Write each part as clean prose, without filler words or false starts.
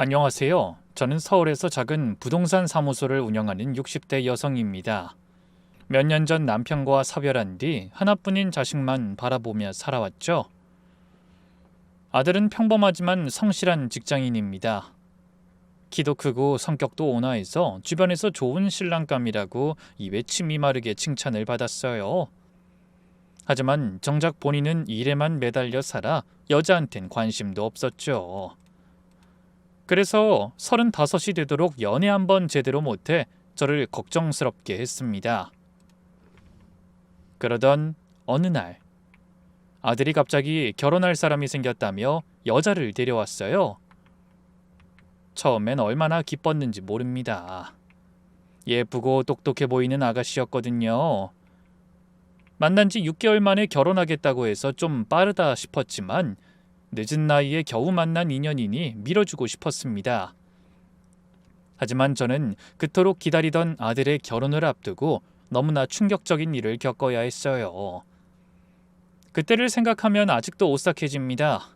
안녕하세요. 저는 서울에서 작은 부동산 사무소를 운영하는 60대 여성입니다. 몇 년 전 남편과 사별한 뒤 하나뿐인 자식만 바라보며 살아왔죠. 아들은 평범하지만 성실한 직장인입니다. 키도 크고 성격도 온화해서 주변에서 좋은 신랑감이라고 입에 침이 마르게 칭찬을 받았어요. 하지만 정작 본인은 일에만 매달려 살아 여자한텐 관심도 없었죠. 그래서 35이 되도록 연애 한번 제대로 못해 저를 걱정스럽게 했습니다. 그러던 어느 날 아들이 갑자기 결혼할 사람이 생겼다며 여자를 데려왔어요. 처음엔 얼마나 기뻤는지 모릅니다. 예쁘고 똑똑해 보이는 아가씨였거든요. 만난 지 6개월 만에 결혼하겠다고 해서 좀 빠르다 싶었지만 늦은 나이에 겨우 만난 인연이니 밀어주고 싶었습니다. 하지만 저는 그토록 기다리던 아들의 결혼을 앞두고 너무나 충격적인 일을 겪어야 했어요. 그때를 생각하면 아직도 오싹해집니다.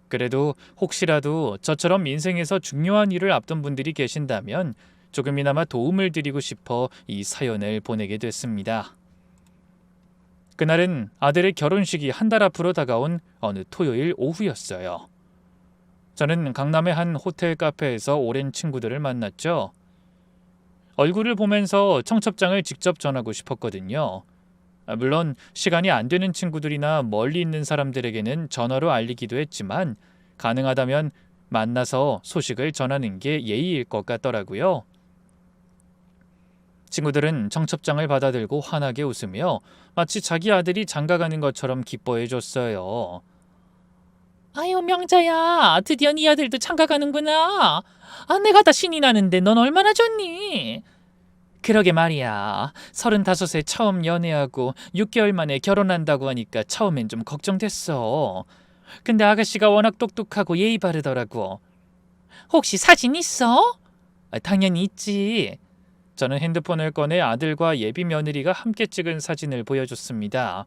그래도 혹시라도 저처럼 인생에서 중요한 일을 앞둔 분들이 계신다면 조금이나마 도움을 드리고 싶어 이 사연을 보내게 됐습니다. 그날은 아들의 결혼식이 한 달 앞으로 다가온 어느 토요일 오후였어요. 저는 강남의 한 호텔 카페에서 오랜 친구들을 만났죠. 얼굴을 보면서 청첩장을 직접 전하고 싶었거든요. 물론 시간이 안 되는 친구들이나 멀리 있는 사람들에게는 전화로 알리기도 했지만 가능하다면 만나서 소식을 전하는 게 예의일 것 같더라고요. 친구들은 청첩장을 받아들고 환하게 웃으며 마치 자기 아들이 장가가는 것처럼 기뻐해 줬어요. 아유, 명자야, 드디어 네 아들도 장가가는구나. 내가 다 신이 나는데 넌 얼마나 좋니? 그러게 말이야. 35에 처음 연애하고 6개월 만에 결혼한다고 하니까 처음엔 좀 걱정됐어. 근데 아가씨가 워낙 똑똑하고 예의 바르더라고. 혹시 사진 있어? 당연히 있지. 저는 핸드폰을 꺼내 아들과 예비 며느리가 함께 찍은 사진을 보여줬습니다.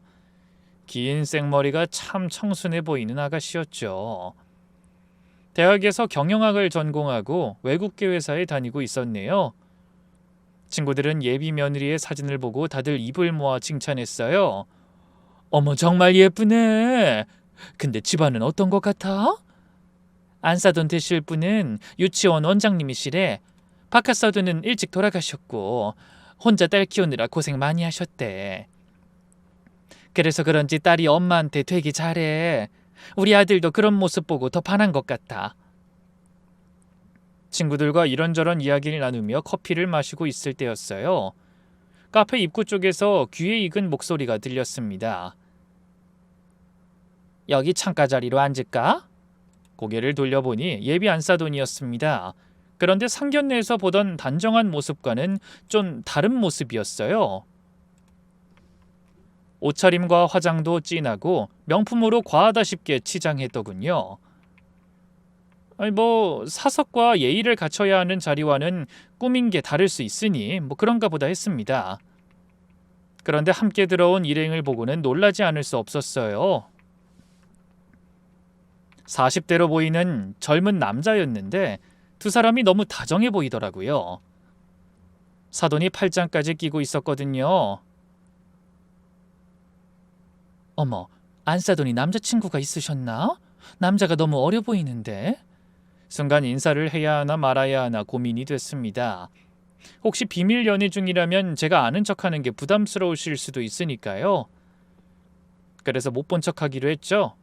긴 생머리가 참 청순해 보이는 아가씨였죠. 대학에서 경영학을 전공하고 외국계 회사에 다니고 있었네요. 친구들은 예비 며느리의 사진을 보고 다들 입을 모아 칭찬했어요. 어머, 정말 예쁘네. 근데 집안은 어떤 것 같아? 안사돈 되실 분은 유치원 원장님이시래. 박하사돈은 일찍 돌아가셨고 혼자 딸 키우느라 고생 많이 하셨대. 그래서 그런지 딸이 엄마한테 되게 잘해. 우리 아들도 그런 모습 보고 더 반한 것 같아. 친구들과 이런저런 이야기를 나누며 커피를 마시고 있을 때였어요. 카페 입구 쪽에서 귀에 익은 목소리가 들렸습니다. 여기 창가 자리로 앉을까? 고개를 돌려보니 예비 안사돈이었습니다. 그런데 상견례에서 보던 단정한 모습과는 좀 다른 모습이었어요. 옷차림과 화장도 진하고 명품으로 과하다 싶게 치장했더군요. 사석과 예의를 갖춰야 하는 자리와는 꾸민 게 다를 수 있으니 그런가 보다 했습니다. 그런데 함께 들어온 일행을 보고는 놀라지 않을 수 없었어요. 40대로 보이는 젊은 남자였는데 두 사람이 너무 다정해 보이더라고요. 사돈이 팔짱까지 끼고 있었거든요. 어머, 안사돈이 남자친구가 있으셨나? 남자가 너무 어려 보이는데? 순간 인사를 해야 하나 말아야 하나 고민이 됐습니다. 혹시 비밀 연애 중이라면 제가 아는 척하는 게 부담스러우실 수도 있으니까요. 그래서 못 본 척하기로 했죠.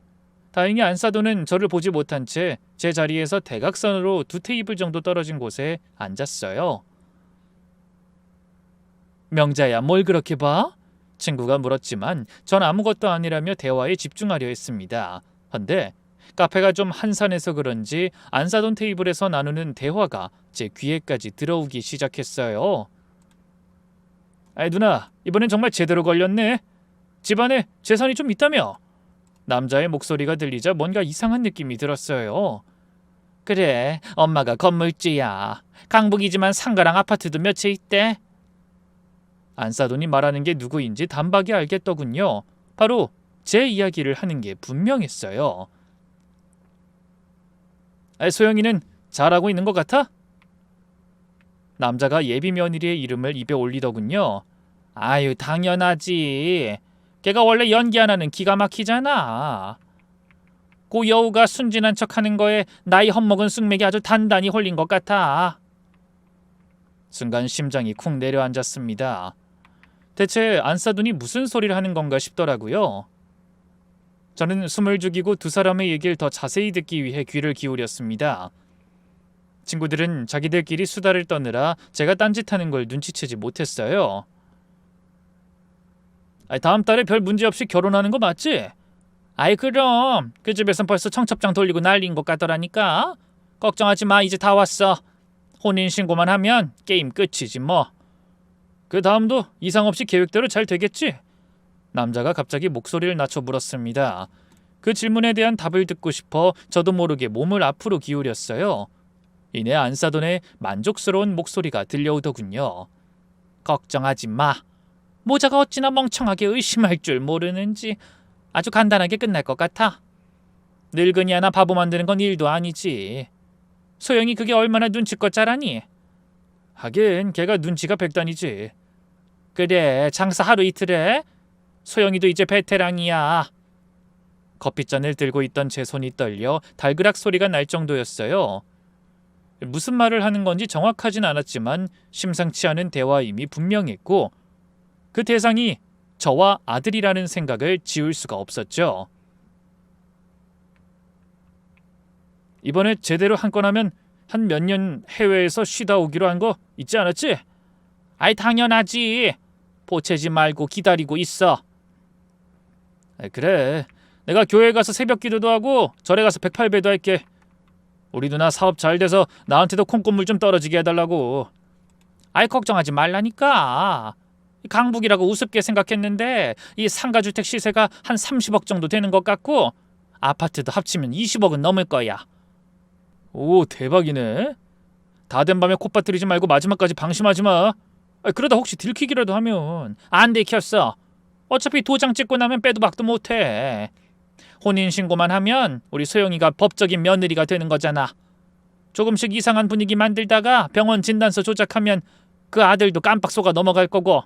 다행히 안사돈은 저를 보지 못한 채 제 자리에서 대각선으로 2테이블 정도 떨어진 곳에 앉았어요. 명자야, 뭘 그렇게 봐? 친구가 물었지만 전 아무것도 아니라며 대화에 집중하려 했습니다. 헌데 카페가 좀 한산해서 그런지 안사돈 테이블에서 나누는 대화가 제 귀에까지 들어오기 시작했어요. 아이 누나, 이번엔 정말 제대로 걸렸네. 집안에 재산이 좀 있다며? 남자의 목소리가 들리자 뭔가 이상한 느낌이 들었어요. 그래, 엄마가 건물주야. 강북이지만 상가랑 아파트도 몇 채 있대. 안사돈이 말하는 게 누구인지 단박에 알겠더군요. 바로 제 이야기를 하는 게 분명했어요. 소영이는 잘하고 있는 것 같아? 남자가 예비 며느리의 이름을 입에 올리더군요. 아유, 당연하지. 걔가 원래 연기 하나는 기가 막히잖아. 고 여우가 순진한 척하는 거에 나이 헛먹은 쑥맥이 아주 단단히 홀린 것 같아. 순간 심장이 쿵 내려앉았습니다. 대체 안사돈이 무슨 소리를 하는 건가 싶더라고요. 저는 숨을 죽이고 두 사람의 얘기를 더 자세히 듣기 위해 귀를 기울였습니다. 친구들은 자기들끼리 수다를 떠느라 제가 딴짓하는 걸 눈치채지 못했어요. 다음 달에 별 문제 없이 결혼하는 거 맞지? 아이, 그럼 그 집에선 벌써 청첩장 돌리고 난리인 것 같더라니까. 걱정하지 마, 이제 다 왔어. 혼인신고만 하면 게임 끝이지 뭐. 그 다음도 이상 없이 계획대로 잘 되겠지? 남자가 갑자기 목소리를 낮춰 물었습니다. 그 질문에 대한 답을 듣고 싶어 저도 모르게 몸을 앞으로 기울였어요. 이내 안사돈의 만족스러운 목소리가 들려오더군요. 걱정하지 마. 모자가 어찌나 멍청하게 의심할 줄 모르는지. 아주 간단하게 끝날 것 같아. 늙은이 하나 바보 만드는 건 일도 아니지. 소영이 그게 얼마나 눈치껏 자라니? 하긴 걔가 눈치가 백단이지. 그래, 장사 하루 이틀에? 소영이도 이제 베테랑이야. 커피잔을 들고 있던 제 손이 떨려 달그락 소리가 날 정도였어요. 무슨 말을 하는 건지 정확하진 않았지만 심상치 않은 대화임이 분명했고 그 대상이 저와 아들이라는 생각을 지울 수가 없었죠. 이번에 제대로 한 건 하면 한 몇 년 해외에서 쉬다 오기로 한 거 있지 않았지? 아이, 당연하지. 보채지 말고 기다리고 있어. 그래. 내가 교회 가서 새벽 기도도 하고 절에 가서 108배도 할게. 우리 누나 사업 잘 돼서 나한테도 콩고물 좀 떨어지게 해달라고. 아이, 걱정하지 말라니까. 강북이라고 우습게 생각했는데 이 상가주택 시세가 한 30억 정도 되는 것 같고 아파트도 합치면 20억은 넘을 거야. 오, 대박이네. 다 된 밤에 콧바뜨리지 말고 마지막까지 방심하지 마. 그러다 혹시 들키기라도 하면. 안 들켰어. 어차피 도장 찍고 나면 빼도 박도 못해. 혼인신고만 하면 우리 소영이가 법적인 며느리가 되는 거잖아. 조금씩 이상한 분위기 만들다가 병원 진단서 조작하면 그 아들도 깜빡 속아 넘어갈 거고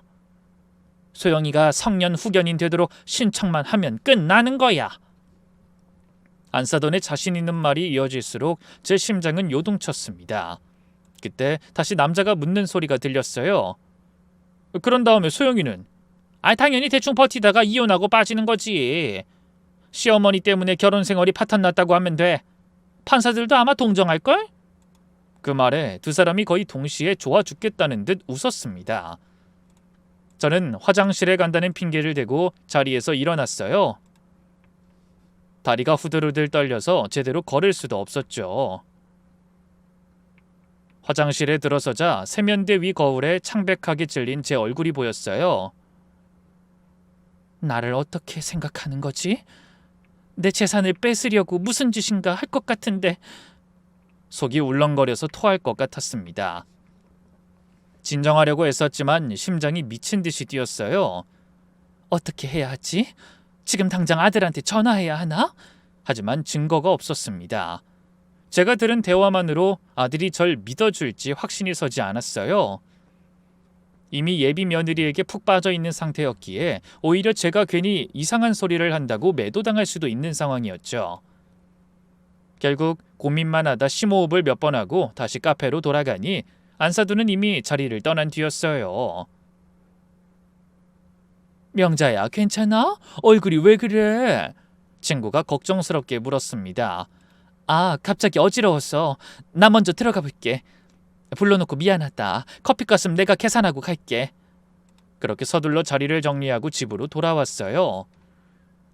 소영이가 성년 후견인 되도록 신청만 하면 끝나는 거야. 안사돈의 자신 있는 말이 이어질수록 제 심장은 요동쳤습니다. 그때 다시 남자가 묻는 소리가 들렸어요. 그런 다음에 소영이는? 당연히 대충 버티다가 이혼하고 빠지는 거지. 시어머니 때문에 결혼 생활이 파탄났다고 하면 돼. 판사들도 아마 동정할걸? 그 말에 두 사람이 거의 동시에 좋아 죽겠다는 듯 웃었습니다. 저는 화장실에 간다는 핑계를 대고 자리에서 일어났어요. 다리가 후들후들 떨려서 제대로 걸을 수도 없었죠. 화장실에 들어서자 세면대 위 거울에 창백하게 찔린 제 얼굴이 보였어요. 나를 어떻게 생각하는 거지? 내 재산을 뺏으려고 무슨 짓인가 할 것 같은데. 속이 울렁거려서 토할 것 같았습니다. 진정하려고 애썼지만 심장이 미친 듯이 뛰었어요. 어떻게 해야 하지? 지금 당장 아들한테 전화해야 하나? 하지만 증거가 없었습니다. 제가 들은 대화만으로 아들이 절 믿어줄지 확신이 서지 않았어요. 이미 예비 며느리에게 푹 빠져 있는 상태였기에 오히려 제가 괜히 이상한 소리를 한다고 매도당할 수도 있는 상황이었죠. 결국 고민만 하다 심호흡을 몇 번 하고 다시 카페로 돌아가니 안사두는 이미 자리를 떠난 뒤였어요. 명자야, 괜찮아? 얼굴이 왜 그래? 친구가 걱정스럽게 물었습니다. 갑자기 어지러웠어. 나 먼저 들어가 볼게. 불러놓고 미안하다. 커피값은 내가 계산하고 갈게. 그렇게 서둘러 자리를 정리하고 집으로 돌아왔어요.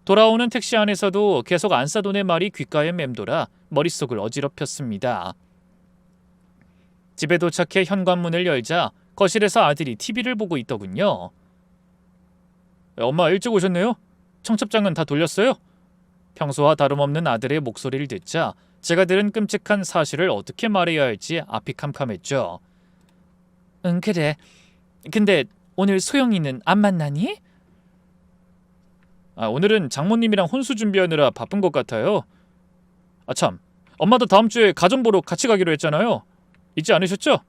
돌아오는 택시 안에서도 계속 안사돈의 말이 귓가에 맴돌아 머릿속을 어지럽혔습니다. 집에 도착해 현관문을 열자 거실에서 아들이 TV를 보고 있더군요. 엄마 일찍 오셨네요. 청첩장은 다 돌렸어요? 평소와 다름없는 아들의 목소리를 듣자 제가 들은 끔찍한 사실을 어떻게 말해야 할지 앞이 캄캄했죠. 응, 그래. 근데 오늘 소영이는 안 만나니? 오늘은 장모님이랑 혼수 준비하느라 바쁜 것 같아요. 참, 엄마도 다음 주에 가전 보러 같이 가기로 했잖아요. 잊지 않으셨죠?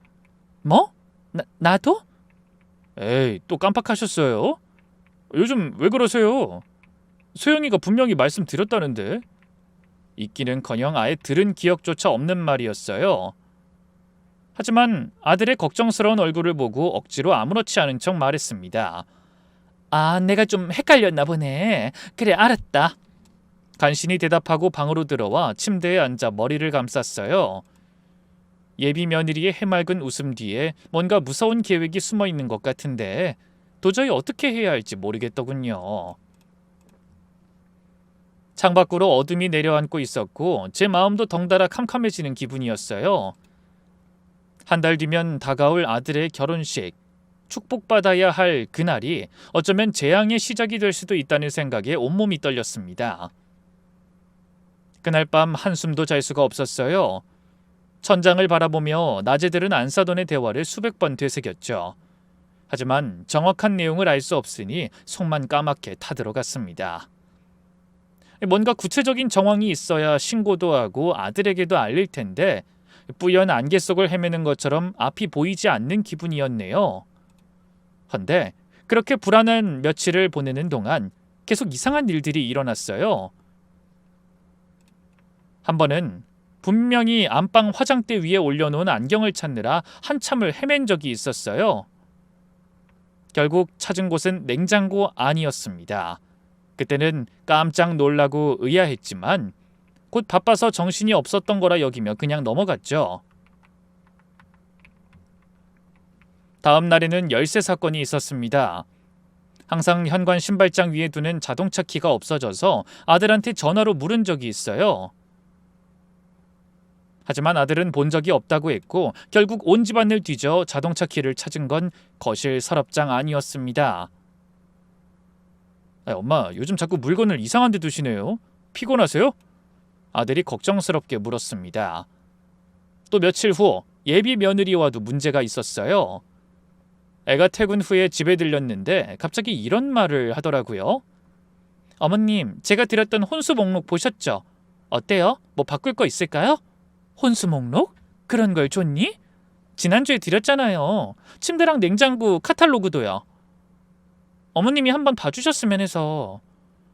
뭐? 나도? 에이, 또 깜빡하셨어요? 요즘 왜 그러세요? 소영이가 분명히 말씀드렸다는데. 잊기는커녕 아예 들은 기억조차 없는 말이었어요. 하지만 아들의 걱정스러운 얼굴을 보고 억지로 아무렇지 않은 척 말했습니다. 아, 내가 좀 헷갈렸나 보네. 그래, 알았다. 간신히 대답하고 방으로 들어와 침대에 앉아 머리를 감쌌어요. 예비 며느리의 해맑은 웃음 뒤에 뭔가 무서운 계획이 숨어 있는 것 같은데 도저히 어떻게 해야 할지 모르겠더군요. 창밖으로 어둠이 내려앉고 있었고 제 마음도 덩달아 캄캄해지는 기분이었어요. 한 달 뒤면 다가올 아들의 결혼식, 축복받아야 할 그날이 어쩌면 재앙의 시작이 될 수도 있다는 생각에 온몸이 떨렸습니다. 그날 밤 한숨도 잘 수가 없었어요. 천장을 바라보며 낮에들은 안사돈의 대화를 수백 번 되새겼죠. 하지만 정확한 내용을 알 수 없으니 속만 까맣게 타들어갔습니다. 뭔가 구체적인 정황이 있어야 신고도 하고 아들에게도 알릴 텐데 뿌연 안개 속을 헤매는 것처럼 앞이 보이지 않는 기분이었네요. 헌데 그렇게 불안한 며칠을 보내는 동안 계속 이상한 일들이 일어났어요. 한 번은 분명히 안방 화장대 위에 올려놓은 안경을 찾느라 한참을 헤맨 적이 있었어요. 결국 찾은 곳은 냉장고 안이었습니다. 그때는 깜짝 놀라고 의아했지만 곧 바빠서 정신이 없었던 거라 여기며 그냥 넘어갔죠. 다음 날에는 열쇠 사건이 있었습니다. 항상 현관 신발장 위에 두는 자동차 키가 없어져서 아들한테 전화로 물은 적이 있어요. 하지만 아들은 본 적이 없다고 했고 결국 온 집안을 뒤져 자동차 키를 찾은 건 거실 서랍장 안이었습니다. 엄마, 요즘 자꾸 물건을 이상한 데 두시네요. 피곤하세요? 아들이 걱정스럽게 물었습니다. 또 며칠 후 예비 며느리와도 문제가 있었어요. 애가 퇴근 후에 집에 들렸는데 갑자기 이런 말을 하더라고요. 어머님, 제가 드렸던 혼수 목록 보셨죠? 어때요? 뭐 바꿀 거 있을까요? 혼수 목록? 그런 걸 줬니? 지난주에 드렸잖아요. 침대랑 냉장고 카탈로그도요. 어머님이 한번 봐주셨으면 해서.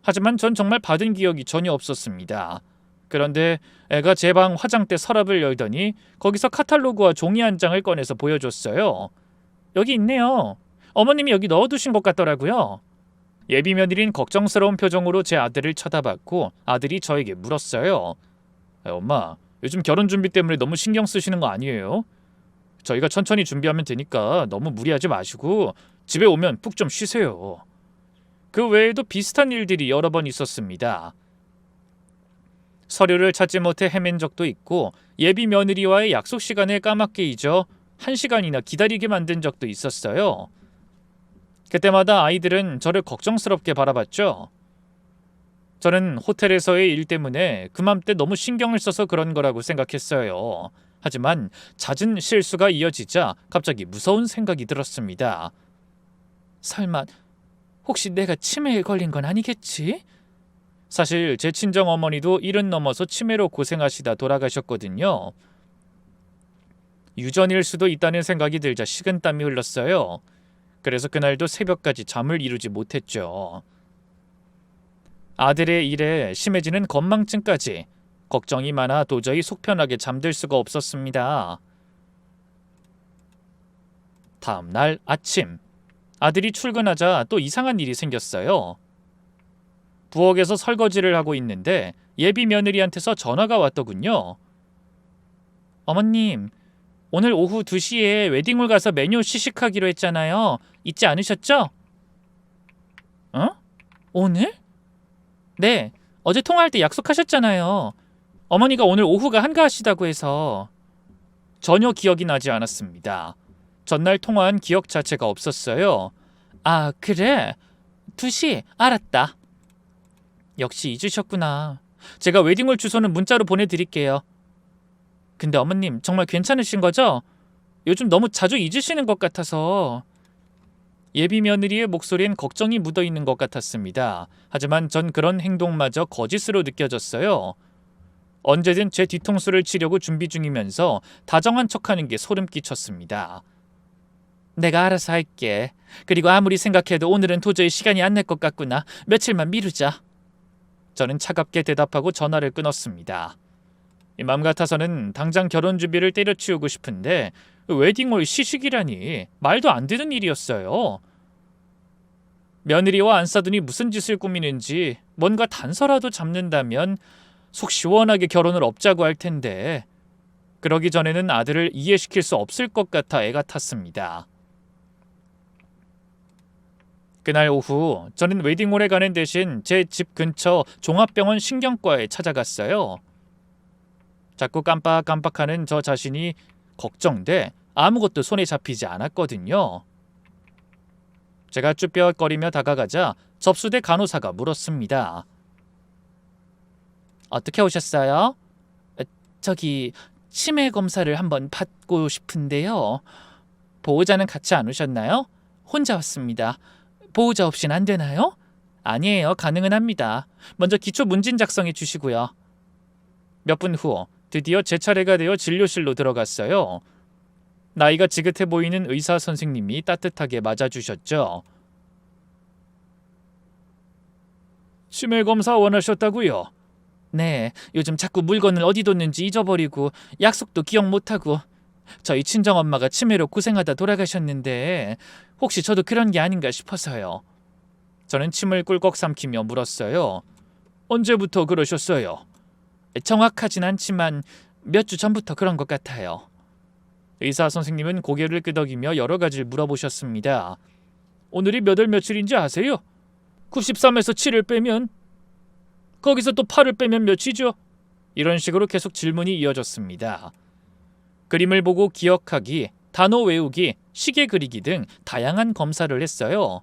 하지만 전 정말 받은 기억이 전혀 없었습니다. 그런데 애가 제 방 화장대 서랍을 열더니 거기서 카탈로그와 종이 한 장을 꺼내서 보여줬어요. 여기 있네요. 어머님이 여기 넣어두신 것 같더라고요. 예비 며느린 걱정스러운 표정으로 제 아들을 쳐다봤고 아들이 저에게 물었어요. 엄마, 요즘 결혼 준비 때문에 너무 신경 쓰시는 거 아니에요? 저희가 천천히 준비하면 되니까 너무 무리하지 마시고 집에 오면 푹 좀 쉬세요. 그 외에도 비슷한 일들이 여러 번 있었습니다. 서류를 찾지 못해 헤맨 적도 있고 예비 며느리와의 약속 시간을 까맣게 잊어 1시간이나 기다리게 만든 적도 있었어요. 그때마다 아이들은 저를 걱정스럽게 바라봤죠. 저는 호텔에서의 일 때문에 그맘때 너무 신경을 써서 그런 거라고 생각했어요. 하지만 잦은 실수가 이어지자 갑자기 무서운 생각이 들었습니다. 설마 혹시 내가 치매에 걸린 건 아니겠지? 사실 제 친정어머니도 70 넘어서 치매로 고생하시다 돌아가셨거든요. 유전일 수도 있다는 생각이 들자 식은땀이 흘렀어요. 그래서 그날도 새벽까지 잠을 이루지 못했죠. 아들의 일에 심해지는 건망증까지 걱정이 많아 도저히 속 편하게 잠들 수가 없었습니다. 다음 날 아침, 아들이 출근하자 또 이상한 일이 생겼어요. 부엌에서 설거지를 하고 있는데 예비 며느리한테서 전화가 왔더군요. 어머님, 오늘 오후 2시에 웨딩홀 가서 메뉴 시식하기로 했잖아요. 잊지 않으셨죠? 어? 오늘? 네, 어제 통화할 때 약속하셨잖아요. 어머니가 오늘 오후가 한가하시다고 해서. 전혀 기억이 나지 않았습니다. 전날 통화한 기억 자체가 없었어요. 아, 그래? 2시, 알았다. 역시 잊으셨구나. 제가 웨딩홀 주소는 문자로 보내드릴게요. 근데 어머님, 정말 괜찮으신 거죠? 요즘 너무 자주 잊으시는 것 같아서. 예비 며느리의 목소리엔 걱정이 묻어있는 것 같았습니다. 하지만 전 그런 행동마저 거짓으로 느껴졌어요. 언제든 제 뒤통수를 치려고 준비 중이면서 다정한 척하는 게 소름 끼쳤습니다. 내가 알아서 할게. 그리고 아무리 생각해도 오늘은 도저히 시간이 안 날 것 같구나. 며칠만 미루자. 저는 차갑게 대답하고 전화를 끊었습니다. 맘 같아서는 당장 결혼 준비를 때려치우고 싶은데 웨딩홀 시식이라니 말도 안 되는 일이었어요. 며느리와 안 싸두니 무슨 짓을 꾸미는지 뭔가 단서라도 잡는다면 속 시원하게 결혼을 업자고 할 텐데 그러기 전에는 아들을 이해시킬 수 없을 것 같아 애가 탔습니다. 그날 오후 저는 웨딩홀에 가는 대신 제 집 근처 종합병원 신경과에 찾아갔어요. 자꾸 깜빡깜빡하는 저 자신이 걱정돼 아무것도 손에 잡히지 않았거든요. 제가 쭈뼛거리며 다가가자 접수대 간호사가 물었습니다. 어떻게 오셨어요? 저기 치매 검사를 한번 받고 싶은데요. 보호자는 같이 안 오셨나요? 혼자 왔습니다. 보호자 없인 안 되나요? 아니에요. 가능은 합니다. 먼저 기초 문진 작성해 주시고요. 몇 분 후 드디어 제 차례가 되어 진료실로 들어갔어요. 나이가 지긋해 보이는 의사 선생님이 따뜻하게 맞아주셨죠. 치매 검사 원하셨다고요? 네, 요즘 자꾸 물건을 어디 뒀는지 잊어버리고 약속도 기억 못하고 저희 친정엄마가 치매로 고생하다 돌아가셨는데 혹시 저도 그런 게 아닌가 싶어서요. 저는 침을 꿀꺽 삼키며 물었어요. 언제부터 그러셨어요? 정확하진 않지만 몇 주 전부터 그런 것 같아요. 의사 선생님은 고개를 끄덕이며 여러 가지를 물어보셨습니다. 오늘이 몇 월 며칠인지 아세요? 93에서 7을 빼면 거기서 또 8을 빼면 몇이죠? 이런 식으로 계속 질문이 이어졌습니다. 그림을 보고 기억하기, 단어 외우기, 시계 그리기 등 다양한 검사를 했어요.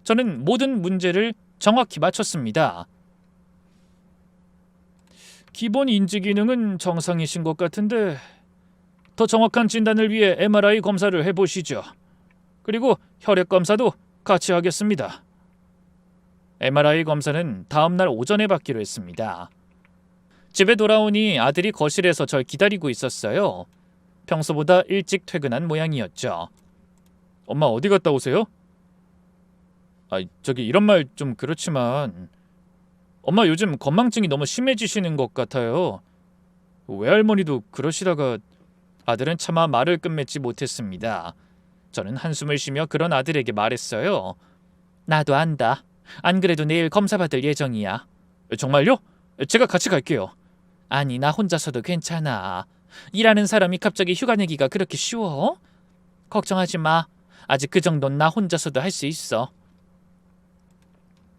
저는 모든 문제를 정확히 맞췄습니다. 기본 인지 기능은 정상이신 것 같은데 더 정확한 진단을 위해 MRI 검사를 해보시죠. 그리고 혈액 검사도 같이 하겠습니다. MRI 검사는 다음날 오전에 받기로 했습니다. 집에 돌아오니 아들이 거실에서 절 기다리고 있었어요. 평소보다 일찍 퇴근한 모양이었죠. 엄마 어디 갔다 오세요? 저기 이런 말 좀 그렇지만 엄마 요즘 건망증이 너무 심해지시는 것 같아요. 외할머니도 그러시다가 아들은 차마 말을 끝맺지 못했습니다. 저는 한숨을 쉬며 그런 아들에게 말했어요. 나도 안다. 안 그래도 내일 검사 받을 예정이야. 정말요? 제가 같이 갈게요. 아니, 나 혼자서도 괜찮아. 일하는 사람이 갑자기 휴가 내기가 그렇게 쉬워? 걱정하지 마. 아직 그 정도는 나 혼자서도 할 수 있어.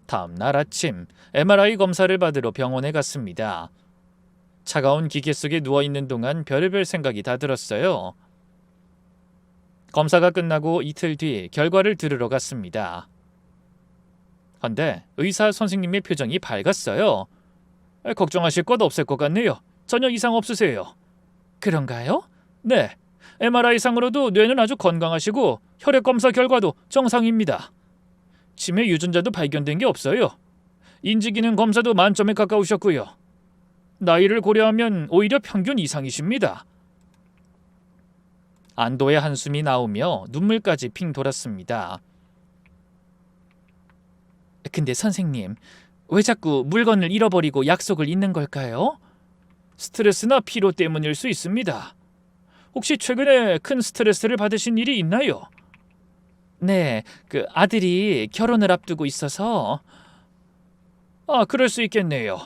다음 날 아침 MRI 검사를 받으러 병원에 갔습니다. 차가운 기계 속에 누워있는 동안 별의별 생각이 다 들었어요. 검사가 끝나고 이틀 뒤 결과를 들으러 갔습니다. 헌데 의사 선생님의 표정이 밝았어요. 걱정하실 것 없을 것 같네요. 전혀 이상 없으세요. 그런가요? 네, MRI상으로도 뇌는 아주 건강하시고 혈액 검사 결과도 정상입니다. 치매 유전자도 발견된 게 없어요. 인지기능 검사도 만점에 가까우셨고요. 나이를 고려하면 오히려 평균 이상이십니다. 안도의 한숨이 나오며 눈물까지 핑 돌았습니다. 근데 선생님, 왜 자꾸 물건을 잃어버리고 약속을 잊는 걸까요? 스트레스나 피로 때문일 수 있습니다. 혹시 최근에 큰 스트레스를 받으신 일이 있나요? 네, 그 아들이 결혼을 앞두고 있어서. 그럴 수 있겠네요.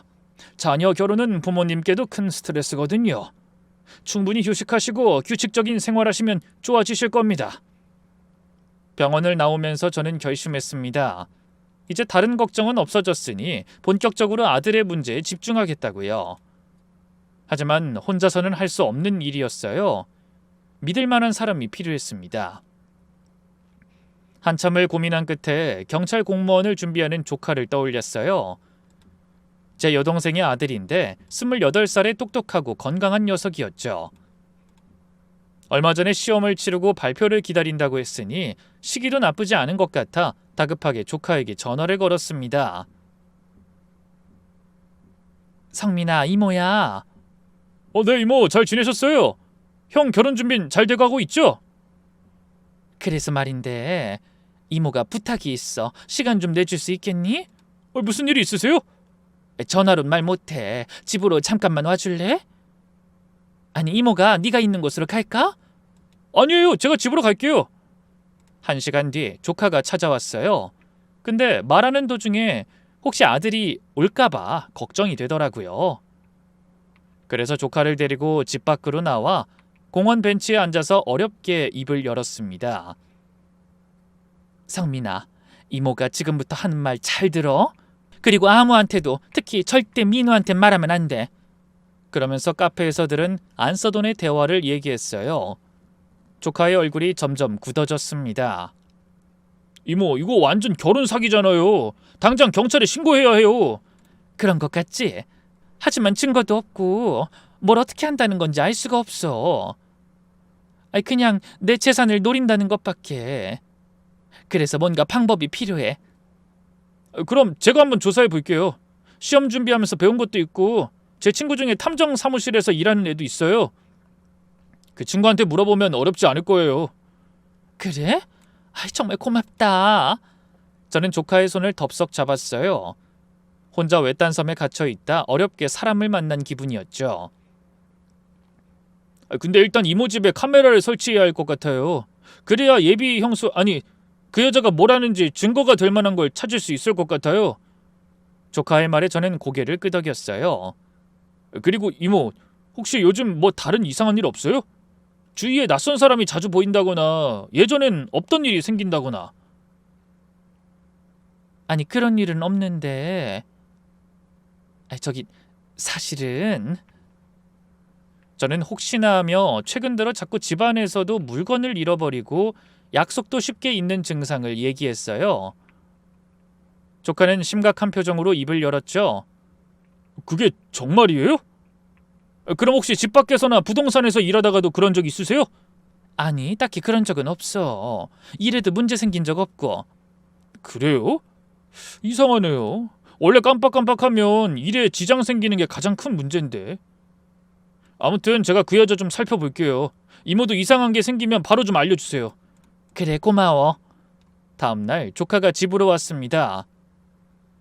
자녀 결혼은 부모님께도 큰 스트레스거든요. 충분히 휴식하시고 규칙적인 생활하시면 좋아지실 겁니다. 병원을 나오면서 저는 결심했습니다. 이제 다른 걱정은 없어졌으니 본격적으로 아들의 문제에 집중하겠다고요. 하지만 혼자서는 할 수 없는 일이었어요. 믿을 만한 사람이 필요했습니다. 한참을 고민한 끝에 경찰 공무원을 준비하는 조카를 떠올렸어요. 제 여동생의 아들인데 28살의 똑똑하고 건강한 녀석이었죠. 얼마 전에 시험을 치르고 발표를 기다린다고 했으니 시기도 나쁘지 않은 것 같아 다급하게 조카에게 전화를 걸었습니다. 성민아, 이모야. 네 이모 잘 지내셨어요? 형 결혼 준비는 잘 돼가고 있죠? 그래서 말인데 이모가 부탁이 있어. 시간 좀 내줄 수 있겠니? 무슨 일이 있으세요? 전화로 말 못해. 집으로 잠깐만 와줄래? 아니 이모가 네가 있는 곳으로 갈까? 아니에요 제가 집으로 갈게요. 1시간 뒤 조카가 찾아왔어요. 근데 말하는 도중에 혹시 아들이 올까봐 걱정이 되더라고요. 그래서 조카를 데리고 집 밖으로 나와 공원 벤치에 앉아서 어렵게 입을 열었습니다. 성민아, 이모가 지금부터 하는 말 잘 들어. 그리고 아무한테도, 특히 절대 민우한테 말하면 안 돼. 그러면서 카페에서 들은 안서돈의 대화를 얘기했어요. 조카의 얼굴이 점점 굳어졌습니다. 이모 이거 완전 결혼 사기잖아요. 당장 경찰에 신고해야 해요. 그런 것 같지? 하지만 증거도 없고 뭘 어떻게 한다는 건지 알 수가 없어. 아니 그냥 내 재산을 노린다는 것밖에. 그래서 뭔가 방법이 필요해. 그럼 제가 한번 조사해 볼게요. 시험 준비하면서 배운 것도 있고 제 친구 중에 탐정 사무실에서 일하는 애도 있어요. 그 친구한테 물어보면 어렵지 않을 거예요. 그래? 아이, 정말 고맙다. 저는 조카의 손을 덥석 잡았어요. 혼자 외딴 섬에 갇혀 있다 어렵게 사람을 만난 기분이었죠. 근데 일단 이모 집에 카메라를 설치해야 할 것 같아요. 그래야 예비 형수 아니 그 여자가 뭘 하는지 증거가 될 만한 걸 찾을 수 있을 것 같아요. 조카의 말에 저는 고개를 끄덕였어요. 그리고 이모 혹시 요즘 뭐 다른 이상한 일 없어요? 주위에 낯선 사람이 자주 보인다거나 예전엔 없던 일이 생긴다거나. 아니 그런 일은 없는데. 저기 사실은 저는 혹시나 하며 최근 들어 자꾸 집안에서도 물건을 잃어버리고 약속도 쉽게 잊는 증상을 얘기했어요. 조카는 심각한 표정으로 입을 열었죠. 그게 정말이에요? 그럼 혹시 집 밖에서나 부동산에서 일하다가도 그런 적 있으세요? 아니 딱히 그런 적은 없어. 일에도 문제 생긴 적 없고. 그래요? 이상하네요. 원래 깜빡깜빡하면 일에 지장 생기는 게 가장 큰 문제인데. 아무튼 제가 그 여자 좀 살펴볼게요. 이모도 이상한 게 생기면 바로 좀 알려주세요. 그래 고마워. 다음날 조카가 집으로 왔습니다.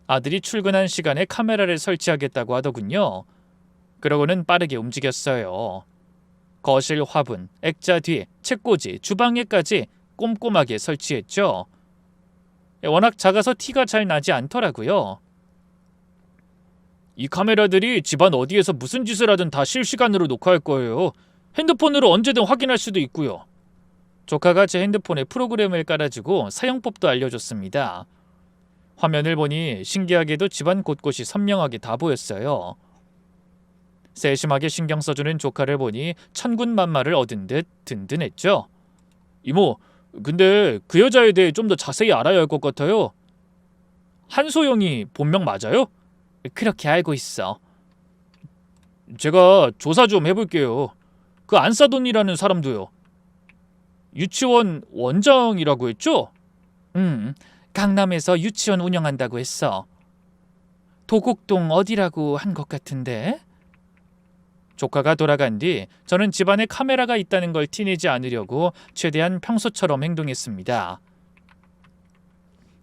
아들이 출근한 시간에 카메라를 설치하겠다고 하더군요. 그러고는 빠르게 움직였어요. 거실 화분, 액자 뒤, 책꽂이, 주방에까지 꼼꼼하게 설치했죠. 워낙 작아서 티가 잘 나지 않더라고요. 이 카메라들이 집안 어디에서 무슨 짓을 하든 다 실시간으로 녹화할 거예요. 핸드폰으로 언제든 확인할 수도 있고요. 조카가 제 핸드폰에 프로그램을 깔아주고 사용법도 알려줬습니다. 화면을 보니 신기하게도 집안 곳곳이 선명하게 다 보였어요. 세심하게 신경 써주는 조카를 보니 천군만마를 얻은 듯 든든했죠. 이모, 근데 그 여자에 대해 좀 더 자세히 알아야 할 것 같아요. 한소영이 본명 맞아요? 그렇게 알고 있어. 제가 조사 좀 해볼게요. 그 안사돈이라는 사람도요. 유치원 원장이라고 했죠? 강남에서 유치원 운영한다고 했어. 도곡동 어디라고 한 것 같은데? 조카가 돌아간 뒤 저는 집안에 카메라가 있다는 걸 티내지 않으려고 최대한 평소처럼 행동했습니다.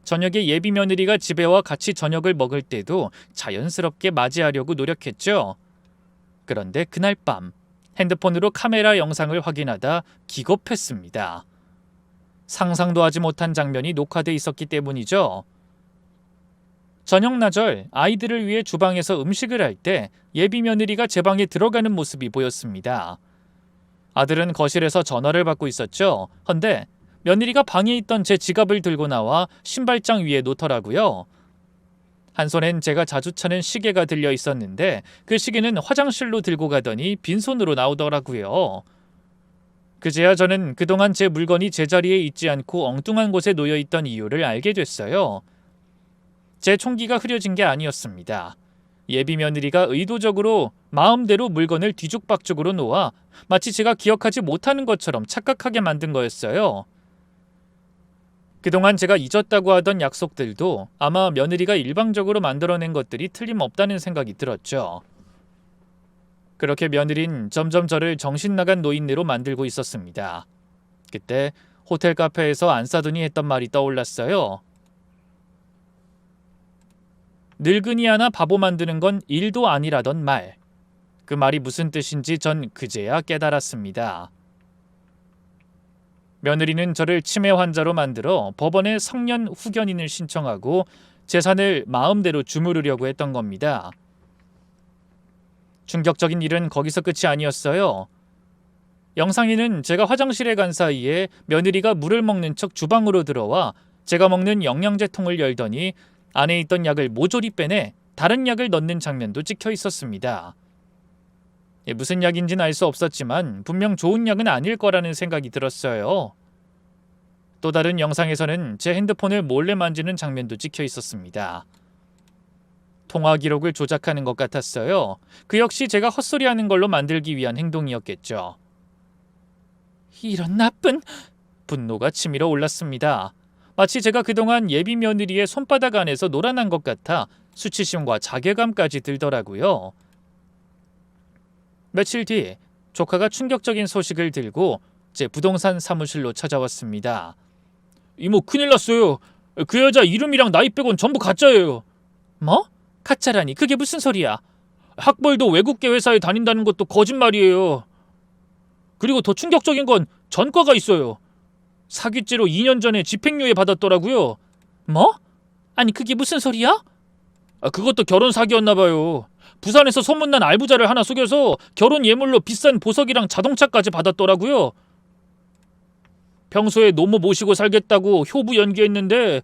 저녁에 예비 며느리가 집에 와 같이 저녁을 먹을 때도 자연스럽게 맞이하려고 노력했죠. 그런데 그날 밤 핸드폰으로 카메라 영상을 확인하다 기겁했습니다. 상상도 하지 못한 장면이 녹화돼 있었기 때문이죠. 저녁 나절 아이들을 위해 주방에서 음식을 할 때 예비 며느리가 제 방에 들어가는 모습이 보였습니다. 아들은 거실에서 전화를 받고 있었죠. 헌데 며느리가 방에 있던 제 지갑을 들고 나와 신발장 위에 놓더라고요. 한 손엔 제가 자주 차는 시계가 들려 있었는데 그 시계는 화장실로 들고 가더니 빈손으로 나오더라고요. 그제야 저는 그동안 제 물건이 제자리에 있지 않고 엉뚱한 곳에 놓여 있던 이유를 알게 됐어요. 제 총기가 흐려진 게 아니었습니다. 예비 며느리가 의도적으로 마음대로 물건을 뒤죽박죽으로 놓아 마치 제가 기억하지 못하는 것처럼 착각하게 만든 거였어요. 그동안 제가 잊었다고 하던 약속들도 아마 며느리가 일방적으로 만들어낸 것들이 틀림없다는 생각이 들었죠. 그렇게 며느린 점점 저를 정신나간 노인네로 만들고 있었습니다. 그때 호텔 카페에서 안 싸더니 했던 말이 떠올랐어요. 늙은이 하나 바보 만드는 건 일도 아니라던 말. 그 말이 무슨 뜻인지 전 그제야 깨달았습니다. 며느리는 저를 치매 환자로 만들어 법원에 성년 후견인을 신청하고 재산을 마음대로 주무르려고 했던 겁니다. 충격적인 일은 거기서 끝이 아니었어요. 영상에는 제가 화장실에 간 사이에 며느리가 물을 먹는 척 주방으로 들어와 제가 먹는 영양제통을 열더니 안에 있던 약을 모조리 빼내 다른 약을 넣는 장면도 찍혀 있었습니다. 무슨 약인지는 알 수 없었지만 분명 좋은 약은 아닐 거라는 생각이 들었어요. 또 다른 영상에서는 제 핸드폰을 몰래 만지는 장면도 찍혀 있었습니다. 통화 기록을 조작하는 것 같았어요. 그 역시 제가 헛소리하는 걸로 만들기 위한 행동이었겠죠. 이런 나쁜... 분노가 치밀어 올랐습니다. 마치 제가 그동안 예비 며느리의 손바닥 안에서 놀아난 것 같아 수치심과 자괴감까지 들더라고요. 며칠 뒤 조카가 충격적인 소식을 들고 제 부동산 사무실로 찾아왔습니다. 이모 큰일 났어요. 그 여자 이름이랑 나이 빼곤 전부 가짜예요. 뭐? 가짜라니 그게 무슨 소리야? 학벌도 외국계 회사에 다닌다는 것도 거짓말이에요. 그리고 더 충격적인 건 전과가 있어요. 사기죄로 2년 전에 집행유예 받았더라고요. 뭐? 아니 그게 무슨 소리야? 그것도 결혼 사기였나 봐요. 부산에서 소문난 알부자를 하나 속여서 결혼 예물로 비싼 보석이랑 자동차까지 받았더라고요. 평소에 노모 모시고 살겠다고 효부 연기했는데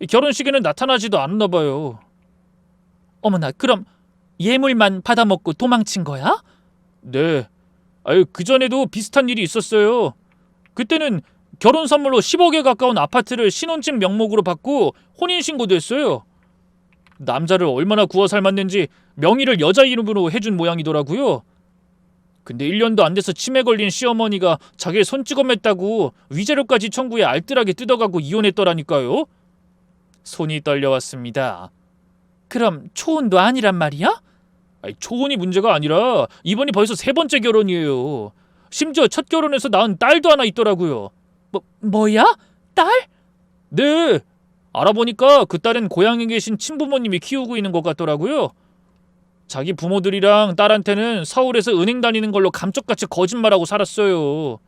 결혼식에는 나타나지도 않았나 봐요. 어머나 그럼 예물만 받아먹고 도망친 거야? 네. 그전에도 비슷한 일이 있었어요. 그때는 결혼 선물로 10억에 가까운 아파트를 신혼집 명목으로 받고 혼인신고도 했어요. 남자를 얼마나 구워 삶았는지 명의를 여자 이름으로 해준 모양이더라고요. 근데 1년도 안 돼서 치매 걸린 시어머니가 자기의 손찌검 맸다고 위자료까지 청구해 알뜰하게 뜯어가고 이혼했더라니까요. 손이 떨려왔습니다. 그럼 초혼도 아니란 말이야? 초혼이 문제가 아니라 이번이 벌써 3번째 결혼이에요. 심지어 첫 결혼에서 낳은 딸도 하나 있더라고요. 뭐야? 딸? 네. 알아보니까 그 딸은 고향에 계신 친부모님이 키우고 있는 것 같더라고요. 자기 부모들이랑 딸한테는 서울에서 은행 다니는 걸로 감쪽같이 거짓말하고 살았어요.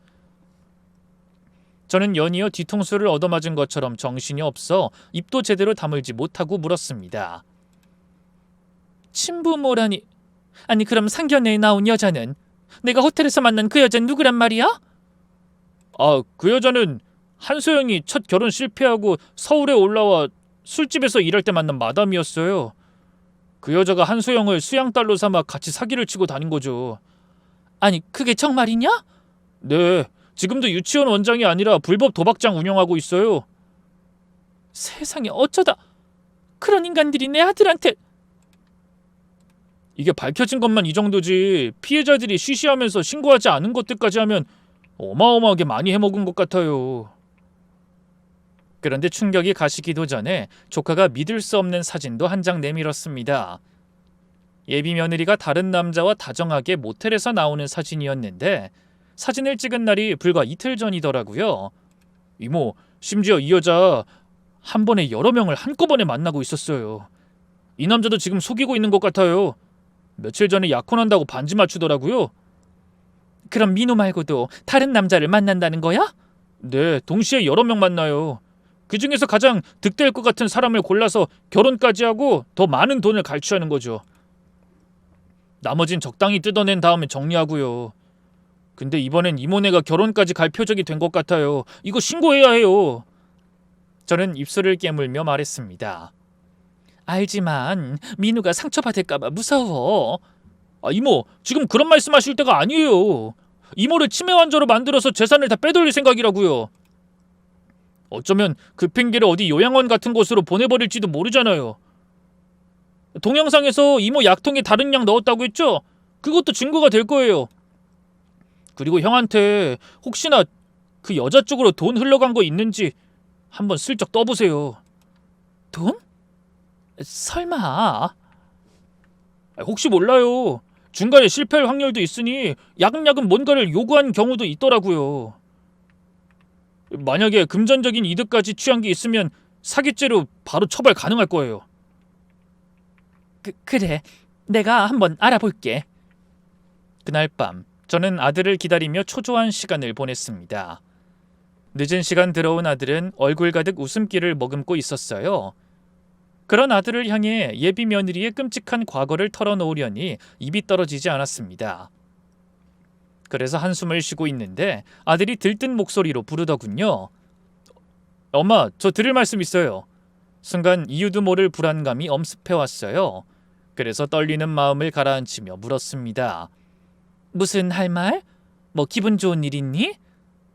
저는 연이어 뒤통수를 얻어맞은 것처럼 정신이 없어 입도 제대로 다물지 못하고 물었습니다. 친부모라니... 아니 그럼 상견례에 나온 여자는? 내가 호텔에서 만난 그 여자는 누구란 말이야? 그 여자는 한소영이 첫 결혼 실패하고 서울에 올라와 술집에서 일할 때 만난 마담이었어요. 그 여자가 한소영을 수양딸로 삼아 같이 사기를 치고 다닌 거죠. 아니 그게 정말이냐? 네. 지금도 유치원 원장이 아니라 불법 도박장 운영하고 있어요. 세상에 어쩌다 그런 인간들이 내 아들한테... 이게 밝혀진 것만 이 정도지 피해자들이 쉬쉬하면서 신고하지 않은 것들까지 하면 어마어마하게 많이 해먹은 것 같아요. 그런데 충격이 가시기도 전에 조카가 믿을 수 없는 사진도 한 장 내밀었습니다. 예비 며느리가 다른 남자와 다정하게 모텔에서 나오는 사진이었는데 사진을 찍은 날이 불과 이틀 전이더라고요. 이모, 심지어 이 여자 한 번에 여러 명을 한꺼번에 만나고 있었어요. 이 남자도 지금 속이고 있는 것 같아요. 며칠 전에 약혼한다고 반지 맞추더라고요. 그럼 민호 말고도 다른 남자를 만난다는 거야? 네, 동시에 여러 명 만나요. 그 중에서 가장 득될 것 같은 사람을 골라서 결혼까지 하고 더 많은 돈을 갈취하는 거죠. 나머진 적당히 뜯어낸 다음에 정리하고요. 근데 이번엔 이모네가 결혼까지 갈 표적이 된 것 같아요. 이거 신고해야 해요. 저는 입술을 깨물며 말했습니다. 알지만 민우가 상처받을까봐 무서워. 이모, 지금 그런 말씀하실 때가 아니에요. 이모를 치매 환자로 만들어서 재산을 다 빼돌릴 생각이라고요. 어쩌면 그 핑계를 어디 요양원 같은 곳으로 보내버릴지도 모르잖아요. 동영상에서 이모 약통에 다른 약 넣었다고 했죠? 그것도 증거가 될 거예요. 그리고 형한테 혹시나 그 여자 쪽으로 돈 흘러간 거 있는지 한번 슬쩍 떠보세요. 돈? 설마... 혹시 몰라요. 중간에 실패할 확률도 있으니 야금야금 뭔가를 요구한 경우도 있더라고요. 만약에 금전적인 이득까지 취한 게 있으면 사기죄로 바로 처벌 가능할 거예요. 그래, 내가 한번 알아볼게. 그날 밤 저는 아들을 기다리며 초조한 시간을 보냈습니다. 늦은 시간 들어온 아들은 얼굴 가득 웃음기를 머금고 있었어요. 그런 아들을 향해 예비 며느리의 끔찍한 과거를 털어놓으려니 입이 떨어지지 않았습니다. 그래서 한숨을 쉬고 있는데 아들이 들뜬 목소리로 부르더군요. 엄마, 저 드릴 말씀 있어요. 순간 이유도 모를 불안감이 엄습해왔어요. 그래서 떨리는 마음을 가라앉히며 물었습니다. 무슨 할 말? 뭐 기분 좋은 일 있니?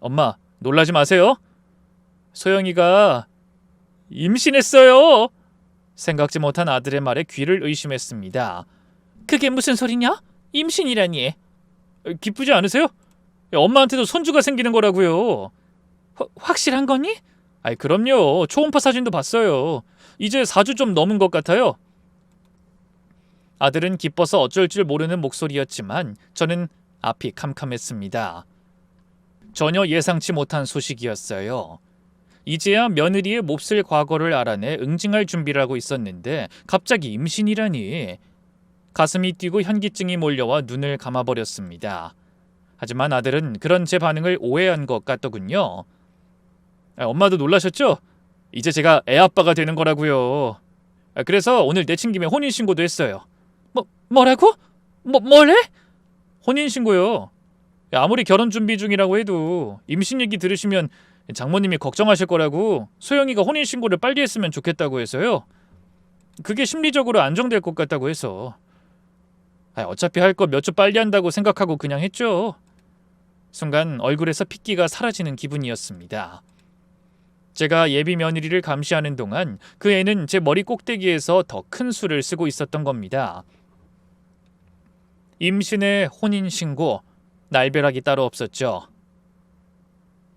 엄마, 놀라지 마세요. 소영이가 임신했어요. 생각지 못한 아들의 말에 귀를 의심했습니다. 그게 무슨 소리냐? 임신이라니. 기쁘지 않으세요? 엄마한테도 손주가 생기는 거라고요. 확실한 거니? 아이, 그럼요. 초음파 사진도 봤어요. 이제 4주 좀 넘은 것 같아요. 아들은 기뻐서 어쩔 줄 모르는 목소리였지만 저는 앞이 캄캄했습니다. 전혀 예상치 못한 소식이었어요. 이제야 며느리의 몹쓸 과거를 알아내 응징할 준비를 하고 있었는데 갑자기 임신이라니. 가슴이 뛰고 현기증이 몰려와 눈을 감아버렸습니다. 하지만 아들은 그런 제 반응을 오해한 것 같더군요. 엄마도 놀라셨죠? 이제 제가 애아빠가 되는 거라고요. 그래서 오늘 내친 김에 혼인신고도 했어요. 뭐라고? 뭘 해? 혼인신고요. 아무리 결혼 준비 중이라고 해도 임신 얘기 들으시면 장모님이 걱정하실 거라고 소영이가 혼인신고를 빨리 했으면 좋겠다고 해서요. 그게 심리적으로 안정될 것 같다고 해서. 어차피 할 거 몇 주 빨리 한다고 생각하고 그냥 했죠. 순간 얼굴에서 핏기가 사라지는 기분이었습니다. 제가 예비 며느리를 감시하는 동안 그 애는 제 머리 꼭대기에서 더 큰 수를 쓰고 있었던 겁니다. 임신의 혼인신고, 날벼락이 따로 없었죠.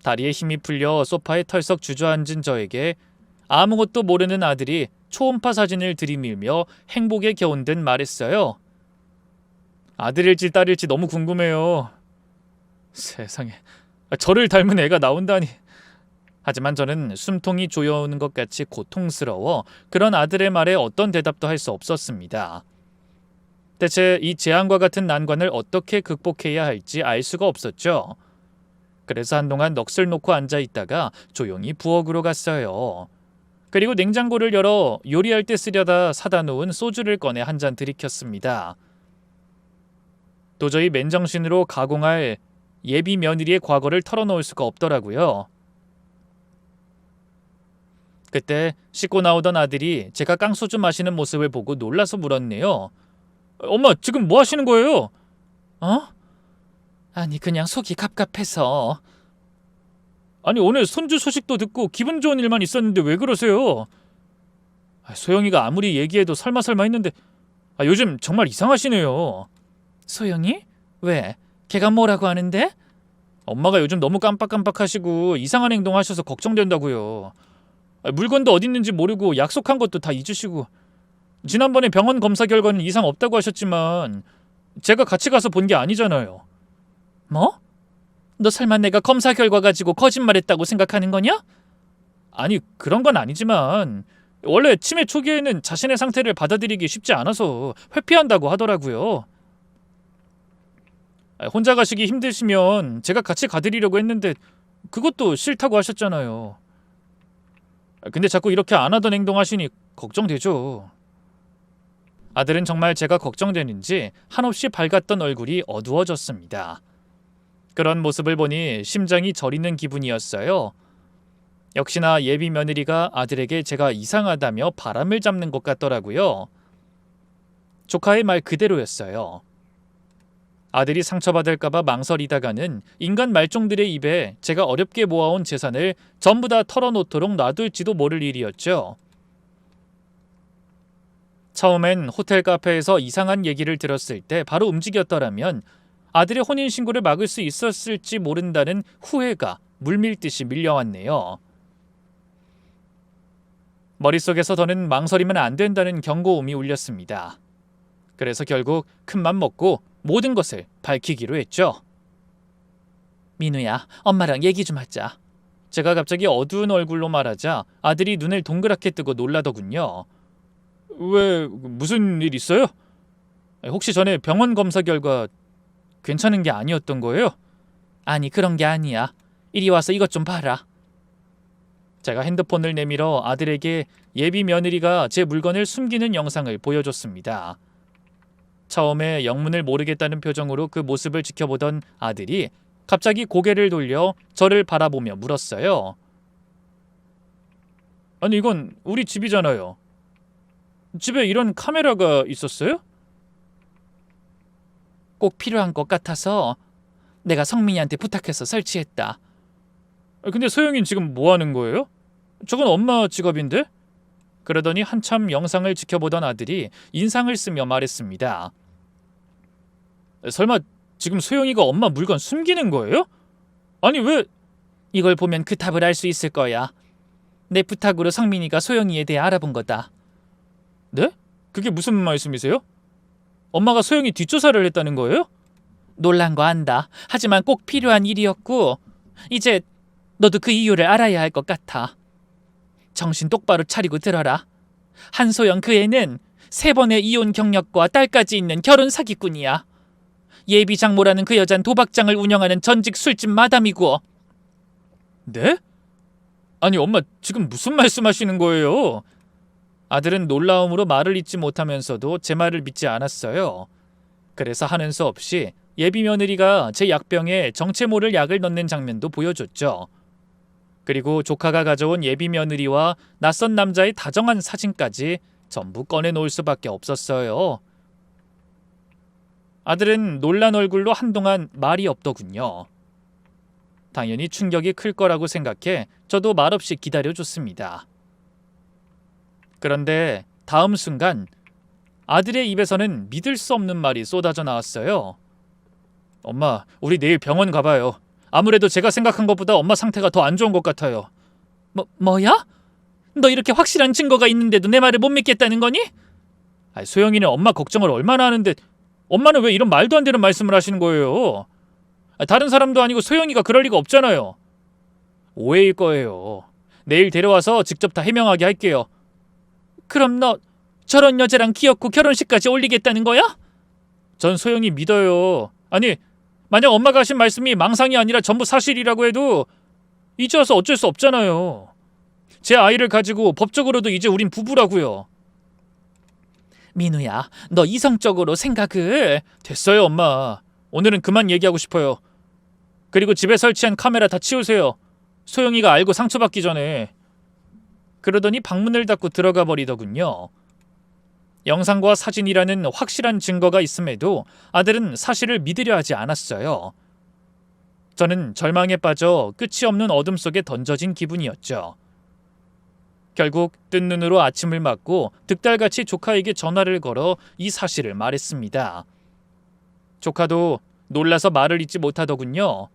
다리에 힘이 풀려 소파에 털썩 주저앉은 저에게 아무것도 모르는 아들이 초음파 사진을 들이밀며 행복에 겨운 듯 말했어요. 아들일지 딸일지 너무 궁금해요. 세상에, 저를 닮은 애가 나온다니. 하지만 저는 숨통이 조여오는 것 같이 고통스러워 그런 아들의 말에 어떤 대답도 할 수 없었습니다. 대체 이 재앙과 같은 난관을 어떻게 극복해야 할지 알 수가 없었죠. 그래서 한동안 넋을 놓고 앉아있다가 조용히 부엌으로 갔어요. 그리고 냉장고를 열어 요리할 때 쓰려다 사다 놓은 소주를 꺼내 한 잔 들이켰습니다. 도저히 맨정신으로 가공할 예비 며느리의 과거를 털어놓을 수가 없더라고요. 그때 씻고 나오던 아들이 제가 깡소주 마시는 모습을 보고 놀라서 물었네요. 엄마, 지금 뭐 하시는 거예요? 아니, 그냥 속이 갑갑해서. 아니, 오늘 손주 소식도 듣고 기분 좋은 일만 있었는데 왜 그러세요? 소영이가 아무리 얘기해도 설마 했는데 요즘 정말 이상하시네요. 소영이? 왜? 걔가 뭐라고 하는데? 엄마가 요즘 너무 깜빡깜빡하시고 이상한 행동하셔서 걱정된다고요. 물건도 어디 있는지 모르고 약속한 것도 다 잊으시고. 지난번에 병원 검사 결과는 이상 없다고 하셨지만 제가 같이 가서 본 게 아니잖아요. 뭐? 너 설마 내가 검사 결과 가지고 거짓말했다고 생각하는 거냐? 아니, 그런 건 아니지만 원래 치매 초기에는 자신의 상태를 받아들이기 쉽지 않아서 회피한다고 하더라고요. 혼자 가시기 힘드시면 제가 같이 가드리려고 했는데 그것도 싫다고 하셨잖아요. 근데 자꾸 이렇게 안 하던 행동하시니 걱정되죠. 아들은 정말 제가 걱정되는지 한없이 밝았던 얼굴이 어두워졌습니다. 그런 모습을 보니 심장이 저리는 기분이었어요. 역시나 예비 며느리가 아들에게 제가 이상하다며 바람을 잡는 것 같더라고요. 조카의 말 그대로였어요. 아들이 상처받을까봐 망설이다가는 인간 말종들의 입에 제가 어렵게 모아온 재산을 전부 다 털어놓도록 놔둘지도 모를 일이었죠. 처음엔 호텔 카페에서 이상한 얘기를 들었을 때 바로 움직였더라면 아들의 혼인신고를 막을 수 있었을지 모른다는 후회가 물밀듯이 밀려왔네요. 머릿속에서 더는 망설이면 안 된다는 경고음이 울렸습니다. 그래서 결국 큰맘 먹고 모든 것을 밝히기로 했죠. 민우야, 엄마랑 얘기 좀 하자. 제가 갑자기 어두운 얼굴로 말하자 아들이 눈을 동그랗게 뜨고 놀라더군요. 왜, 무슨 일 있어요? 혹시 전에 병원 검사 결과 괜찮은 게 아니었던 거예요? 아니, 그런 게 아니야. 이리 와서 이것 좀 봐라. 제가 핸드폰을 내밀어 아들에게 예비 며느리가 제 물건을 숨기는 영상을 보여줬습니다. 처음에 영문을 모르겠다는 표정으로 그 모습을 지켜보던 아들이 갑자기 고개를 돌려 저를 바라보며 물었어요. 아니, 이건 우리 집이잖아요. 집에 이런 카메라가 있었어요? 꼭 필요한 것 같아서 내가 성민이한테 부탁해서 설치했다. 근데 소영이는 지금 뭐 하는 거예요? 저건 엄마 지갑인데? 그러더니 한참 영상을 지켜보던 아들이 인상을 쓰며 말했습니다. 설마 지금 소영이가 엄마 물건 숨기는 거예요? 아니, 왜? 이걸 보면 그 답을 알 수 있을 거야. 내 부탁으로 성민이가 소영이에 대해 알아본 거다. 네? 그게 무슨 말씀이세요? 엄마가 소영이 뒷조사를 했다는 거예요? 놀란 거 안다. 하지만 꼭 필요한 일이었고 이제 너도 그 이유를 알아야 할 것 같아. 정신 똑바로 차리고 들어라. 한소영 그 애는 3번의 이혼 경력과 딸까지 있는 결혼 사기꾼이야. 예비 장모라는 그 여잔 도박장을 운영하는 전직 술집 마담이고. 네? 아니, 엄마 지금 무슨 말씀하시는 거예요? 아들은 놀라움으로 말을 잇지 못하면서도 제 말을 믿지 않았어요. 그래서 하는 수 없이 예비 며느리가 제 약병에 정체 모를 약을 넣는 장면도 보여줬죠. 그리고 조카가 가져온 예비 며느리와 낯선 남자의 다정한 사진까지 전부 꺼내놓을 수밖에 없었어요. 아들은 놀란 얼굴로 한동안 말이 없더군요. 당연히 충격이 클 거라고 생각해 저도 말없이 기다려줬습니다. 그런데 다음 순간 아들의 입에서는 믿을 수 없는 말이 쏟아져 나왔어요. 엄마, 우리 내일 병원 가봐요. 아무래도 제가 생각한 것보다 엄마 상태가 더 안 좋은 것 같아요. 뭐야? 너 이렇게 확실한 증거가 있는데도 내 말을 못 믿겠다는 거니? 소영이는 엄마 걱정을 얼마나 하는데 엄마는 왜 이런 말도 안 되는 말씀을 하시는 거예요? 다른 사람도 아니고 소영이가 그럴 리가 없잖아요. 오해일 거예요. 내일 데려와서 직접 다 해명하게 할게요. 그럼 너 저런 여자랑 기어코 결혼식까지 올리겠다는 거야? 전 소영이 믿어요. 아니, 만약 엄마가 하신 말씀이 망상이 아니라 전부 사실이라고 해도 이제 와서 어쩔 수 없잖아요. 제 아이를 가지고 법적으로도 이제 우린 부부라고요. 민우야, 너 이성적으로 생각을... 됐어요, 엄마. 오늘은 그만 얘기하고 싶어요. 그리고 집에 설치한 카메라 다 치우세요. 소영이가 알고 상처받기 전에. 그러더니 방문을 닫고 들어가 버리더군요. 영상과 사진이라는 확실한 증거가 있음에도 아들은 사실을 믿으려 하지 않았어요. 저는 절망에 빠져 끝이 없는 어둠 속에 던져진 기분이었죠. 결국 뜬 눈으로 아침을 맞고 득달같이 조카에게 전화를 걸어 이 사실을 말했습니다. 조카도 놀라서 말을 잇지 못하더군요.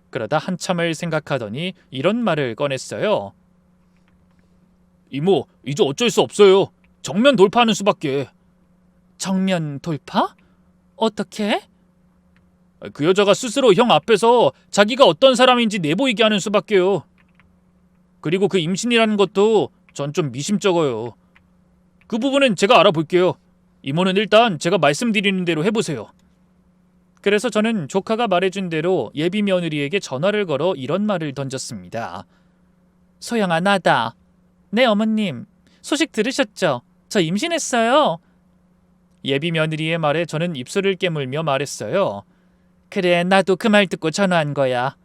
그러다 한참을 생각하더니 이런 말을 꺼냈어요. 이모, 이제 어쩔 수 없어요. 정면 돌파하는 수밖에. 정면 돌파? 어떻게? 그 여자가 스스로 형 앞에서 자기가 어떤 사람인지 내보이게 하는 수밖에요. 그리고 그 임신이라는 것도 전 좀 미심쩍어요. 그 부분은 제가 알아볼게요. 이모는 일단 제가 말씀드리는 대로 해보세요. 그래서 저는 조카가 말해준 대로 예비 며느리에게 전화를 걸어 이런 말을 던졌습니다. 소영아, 나다. 네, 어머님. 소식 들으셨죠? 저 임신했어요. 예비 며느리의 말에 저는 입술을 깨물며 말했어요. 그래, 나도 그 말 듣고 전화한 거야.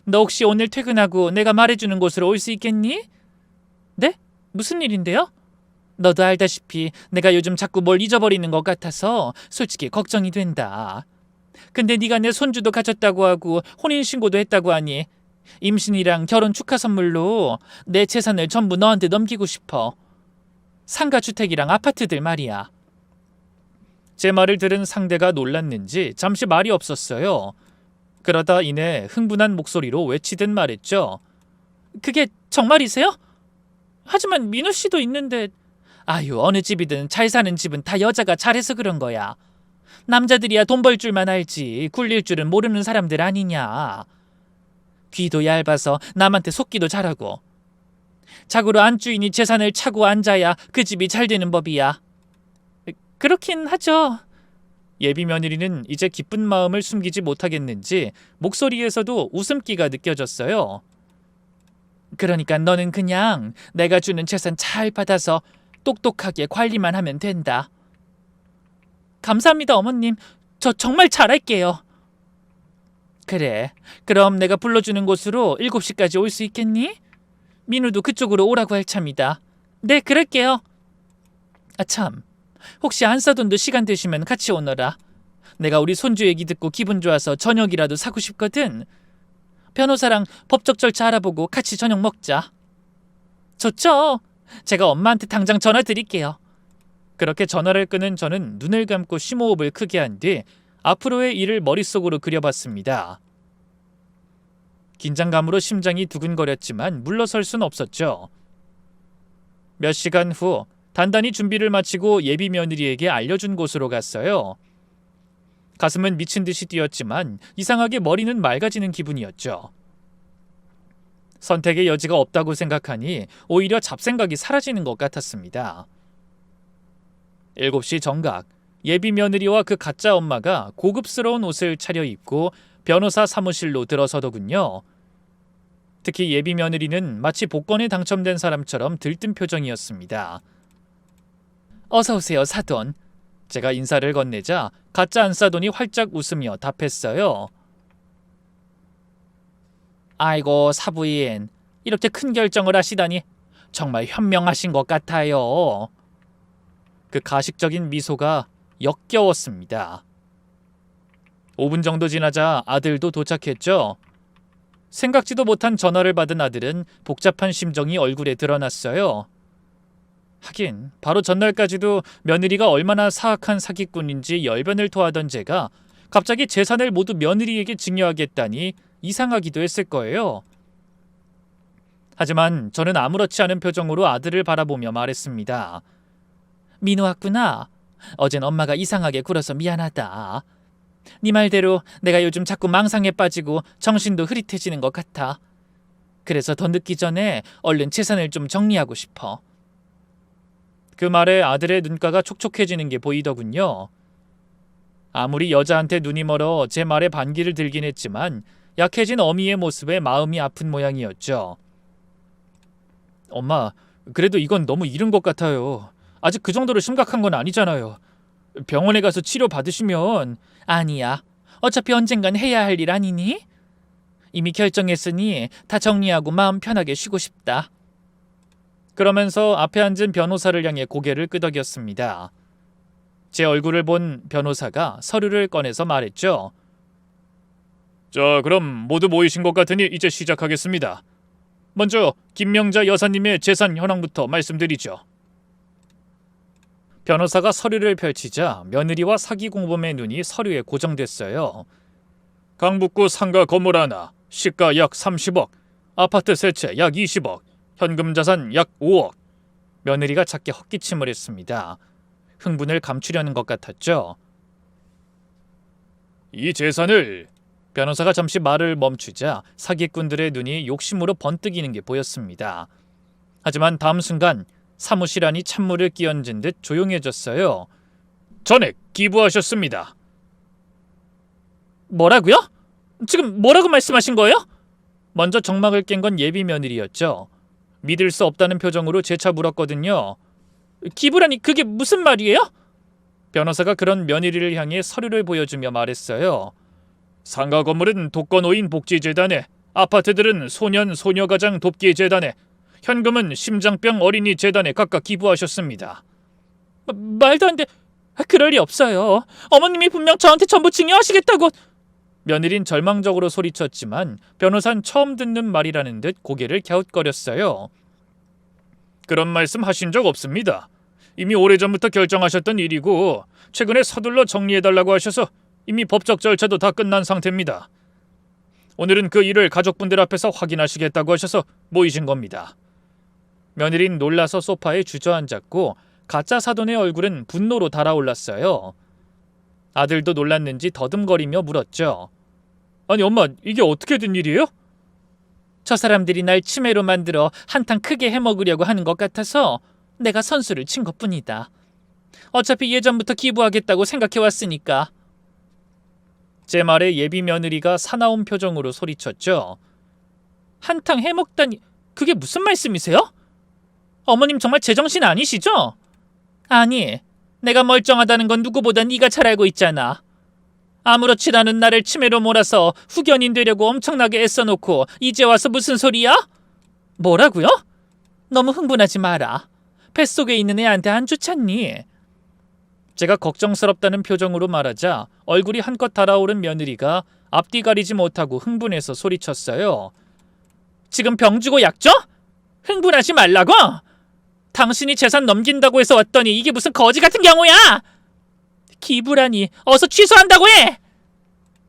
너 혹시 오늘 퇴근하고 내가 말해주는 곳으로 올 수 있겠니? 네? 무슨 일인데요? 너도 알다시피 내가 요즘 자꾸 뭘 잊어버리는 것 같아서 솔직히 걱정이 된다. 근데 네가 내 손주도 가졌다고 하고 혼인신고도 했다고 하니 임신이랑 결혼 축하 선물로 내 재산을 전부 너한테 넘기고 싶어. 상가주택이랑 아파트들 말이야. 제 말을 들은 상대가 놀랐는지 잠시 말이 없었어요. 그러다 이내 흥분한 목소리로 외치듯 말했죠. 그게 정말이세요? 하지만 민우 씨도 있는데... 아유, 어느 집이든 잘 사는 집은 다 여자가 잘해서 그런 거야. 남자들이야 돈 벌 줄만 알지 굴릴 줄은 모르는 사람들 아니냐. 귀도 얇아서 남한테 속기도 잘하고 자고로 안주인이 재산을 차고 앉아야 그 집이 잘 되는 법이야. 그렇긴 하죠. 예비 며느리는 이제 기쁜 마음을 숨기지 못하겠는지 목소리에서도 웃음기가 느껴졌어요. 그러니까 너는 그냥 내가 주는 재산 잘 받아서 똑똑하게 관리만 하면 된다. 감사합니다, 어머님. 저 정말 잘할게요. 그래, 그럼 내가 불러주는 곳으로 7시까지 올 수 있겠니? 민우도 그쪽으로 오라고 할 참이다. 네, 그럴게요. 아 참, 혹시 안사돈도 시간 되시면 같이 오너라. 내가 우리 손주 얘기 듣고 기분 좋아서 저녁이라도 사고 싶거든. 변호사랑 법적 절차 알아보고 같이 저녁 먹자. 좋죠. 제가 엄마한테 당장 전화 드릴게요. 그렇게 전화를 끊은 저는 눈을 감고 심호흡을 크게 한 뒤 앞으로의 일을 머릿속으로 그려봤습니다. 긴장감으로 심장이 두근거렸지만 물러설 순 없었죠. 몇 시간 후 단단히 준비를 마치고 예비 며느리에게 알려준 곳으로 갔어요. 가슴은 미친 듯이 뛰었지만 이상하게 머리는 맑아지는 기분이었죠. 선택의 여지가 없다고 생각하니 오히려 잡생각이 사라지는 것 같았습니다. 7시 정각, 예비 며느리와 그 가짜 엄마가 고급스러운 옷을 차려입고 변호사 사무실로 들어서더군요. 특히 예비 며느리는 마치 복권에 당첨된 사람처럼 들뜬 표정이었습니다. 어서 오세요, 사돈. 제가 인사를 건네자 가짜 안사돈이 활짝 웃으며 답했어요. 아이고, 사부인. 이렇게 큰 결정을 하시다니 정말 현명하신 것 같아요. 그 가식적인 미소가 역겨웠습니다. 5분 정도 지나자 아들도 도착했죠. 생각지도 못한 전화를 받은 아들은 복잡한 심정이 얼굴에 드러났어요. 하긴 바로 전날까지도 며느리가 얼마나 사악한 사기꾼인지 열변을 토하던 제가 갑자기 재산을 모두 며느리에게 증여하겠다니 이상하기도 했을 거예요. 하지만 저는 아무렇지 않은 표정으로 아들을 바라보며 말했습니다. 민우 왔구나. 어젠 엄마가 이상하게 굴어서 미안하다. 네 말대로 내가 요즘 자꾸 망상에 빠지고 정신도 흐릿해지는 것 같아. 그래서 더 늦기 전에 얼른 재산을 좀 정리하고 싶어. 그 말에 아들의 눈가가 촉촉해지는 게 보이더군요. 아무리 여자한테 눈이 멀어 제 말에 반기를 들긴 했지만 약해진 어미의 모습에 마음이 아픈 모양이었죠. 엄마, 그래도 이건 너무 이른 것 같아요. 아직 그 정도로 심각한 건 아니잖아요. 병원에 가서 치료 받으시면. 아니야. 어차피 언젠간 해야 할 일 아니니? 이미 결정했으니 다 정리하고 마음 편하게 쉬고 싶다. 그러면서 앞에 앉은 변호사를 향해 고개를 끄덕였습니다. 제 얼굴을 본 변호사가 서류를 꺼내서 말했죠. 자, 그럼 모두 모이신 것 같으니 이제 시작하겠습니다. 먼저 김명자 여사님의 재산 현황부터 말씀드리죠. 변호사가 서류를 펼치자 며느리와 사기 공범의 눈이 서류에 고정됐어요. 강북구 상가 건물 하나, 시가 약 30억, 아파트 세 채 약 20억, 현금 자산 약 5억. 며느리가 작게 헛기침을 했습니다. 흥분을 감추려는 것 같았죠. 이 재산을... 변호사가 잠시 말을 멈추자 사기꾼들의 눈이 욕심으로 번뜩이는 게 보였습니다. 하지만 다음 순간 사무실 안이 찬물을 끼얹은 듯 조용해졌어요. 전액 기부하셨습니다. 뭐라고요? 지금 뭐라고 말씀하신 거예요? 먼저 정막을 깬 건 예비 며느리였죠. 믿을 수 없다는 표정으로 재차 물었거든요. 기부라니 그게 무슨 말이에요? 변호사가 그런 며느리를 향해 서류를 보여주며 말했어요. 상가 건물은 독거노인 복지재단에, 아파트들은 소년 소녀가장 돕기재단에, 현금은 심장병 어린이 재단에 각각 기부하셨습니다. 말도 안 돼. 그럴 리 없어요. 어머님이 분명 저한테 전부 증여하시겠다고. 며느린 절망적으로 소리쳤지만 변호사는 처음 듣는 말이라는 듯 고개를 갸웃거렸어요. 그런 말씀 하신 적 없습니다. 이미 오래전부터 결정하셨던 일이고 최근에 서둘러 정리해달라고 하셔서 이미 법적 절차도 다 끝난 상태입니다. 오늘은 그 일을 가족분들 앞에서 확인하시겠다고 하셔서 모이신 겁니다. 며느린 놀라서 소파에 주저앉았고 가짜 사돈의 얼굴은 분노로 달아올랐어요. 아들도 놀랐는지 더듬거리며 물었죠. 아니 엄마, 이게 어떻게 된 일이에요? 저 사람들이 날 치매로 만들어 한탕 크게 해먹으려고 하는 것 같아서 내가 선수를 친 것뿐이다. 어차피 예전부터 기부하겠다고 생각해왔으니까. 제 말에 예비 며느리가 사나운 표정으로 소리쳤죠. 한탕 해먹다니, 그게 무슨 말씀이세요? 어머님 정말 제정신 아니시죠? 아니, 내가 멀쩡하다는 건 누구보다 네가 잘 알고 있잖아. 아무렇지도 않은 나를 치매로 몰아서 후견인 되려고 엄청나게 애써놓고 이제 와서 무슨 소리야? 뭐라고요? 너무 흥분하지 마라. 뱃속에 있는 애한테 안 좋잖니? 제가 걱정스럽다는 표정으로 말하자 얼굴이 한껏 달아오른 며느리가 앞뒤 가리지 못하고 흥분해서 소리쳤어요. 지금 병 주고 약 줘? 흥분하지 말라고? 당신이 재산 넘긴다고 해서 왔더니 이게 무슨 거지 같은 경우야? 기부라니, 어서 취소한다고 해!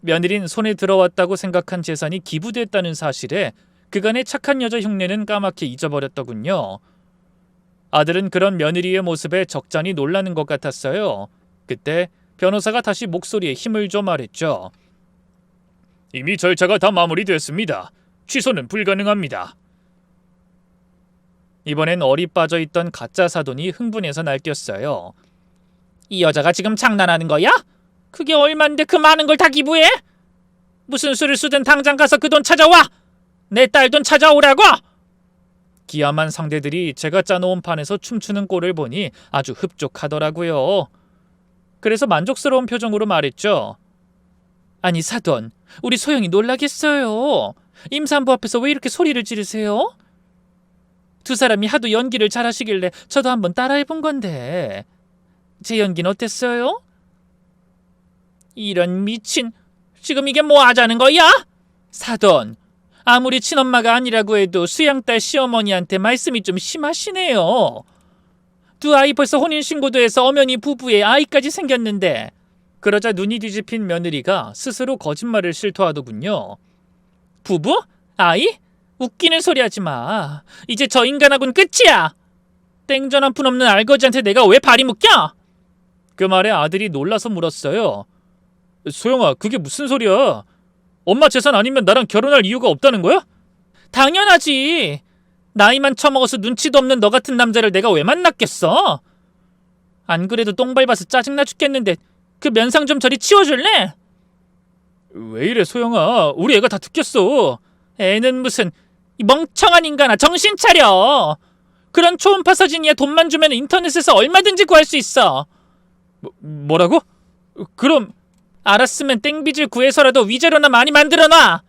며느린 손에 들어왔다고 생각한 재산이 기부됐다는 사실에 그간의 착한 여자 흉내는 까맣게 잊어버렸더군요. 아들은 그런 며느리의 모습에 적잖이 놀라는 것 같았어요. 그때 변호사가 다시 목소리에 힘을 줘 말했죠. 이미 절차가 다 마무리됐습니다. 취소는 불가능합니다. 이번엔 얼이 빠져있던 가짜 사돈이 흥분해서 날뛰었어요. 이 여자가 지금 장난하는 거야? 그게 얼만데 그 많은 걸 다 기부해? 무슨 수를 쓰든 당장 가서 그 돈 찾아와! 내 딸 돈 찾아오라고! 기암한 상대들이 제가 짜놓은 판에서 춤추는 꼴을 보니 아주 흡족하더라고요. 그래서 만족스러운 표정으로 말했죠. 아니 사돈, 우리 소영이 놀라겠어요. 임산부 앞에서 왜 이렇게 소리를 지르세요? 두 사람이 하도 연기를 잘하시길래 저도 한번 따라해본 건데 제 연기는 어땠어요? 이런 미친, 지금 이게 뭐 하자는 거야? 사돈, 아무리 친엄마가 아니라고 해도 수양딸 시어머니한테 말씀이 좀 심하시네요. 두 아이 벌써 혼인신고도 해서 엄연히 부부에 아이까지 생겼는데. 그러자 눈이 뒤집힌 며느리가 스스로 거짓말을 실토하더군요. 부부? 아이? 웃기는 소리 하지 마. 이제 저 인간하고는 끝이야. 땡전 한 푼 없는 알거지한테 내가 왜 발이 묶여? 그 말에 아들이 놀라서 물었어요. 소영아, 그게 무슨 소리야? 엄마 재산 아니면 나랑 결혼할 이유가 없다는 거야? 당연하지. 나이만 처먹어서 눈치도 없는 너 같은 남자를 내가 왜 만났겠어? 안 그래도 똥 밟아서 짜증나 죽겠는데 그 면상 좀 저리 치워줄래? 왜 이래 소영아, 우리 애가 다 듣겠어. 애는 무슨, 이 멍청한 인간아, 정신 차려. 그런 초음파 사진이야 돈만 주면 인터넷에서 얼마든지 구할 수 있어. 뭐라고? 그럼 알았으면 땡빚을 구해서라도 위자료나 많이 만들어놔.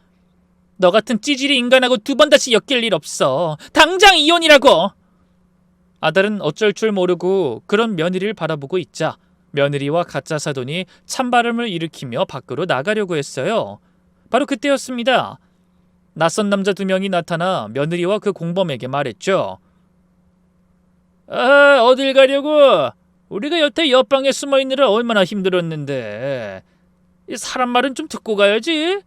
너 같은 찌질이 인간하고 두 번 다시 엮일 일 없어. 당장 이혼이라고. 아들은 어쩔 줄 모르고 그런 며느리를 바라보고 있자 며느리와 가짜 사돈이 찬바람을 일으키며 밖으로 나가려고 했어요. 바로 그때였습니다. 낯선 남자 두 명이 나타나 며느리와 그 공범에게 말했죠. 아, 어딜 가려고? 우리가 여태 옆방에 숨어있느라 얼마나 힘들었는데. 사람 말은 좀 듣고 가야지.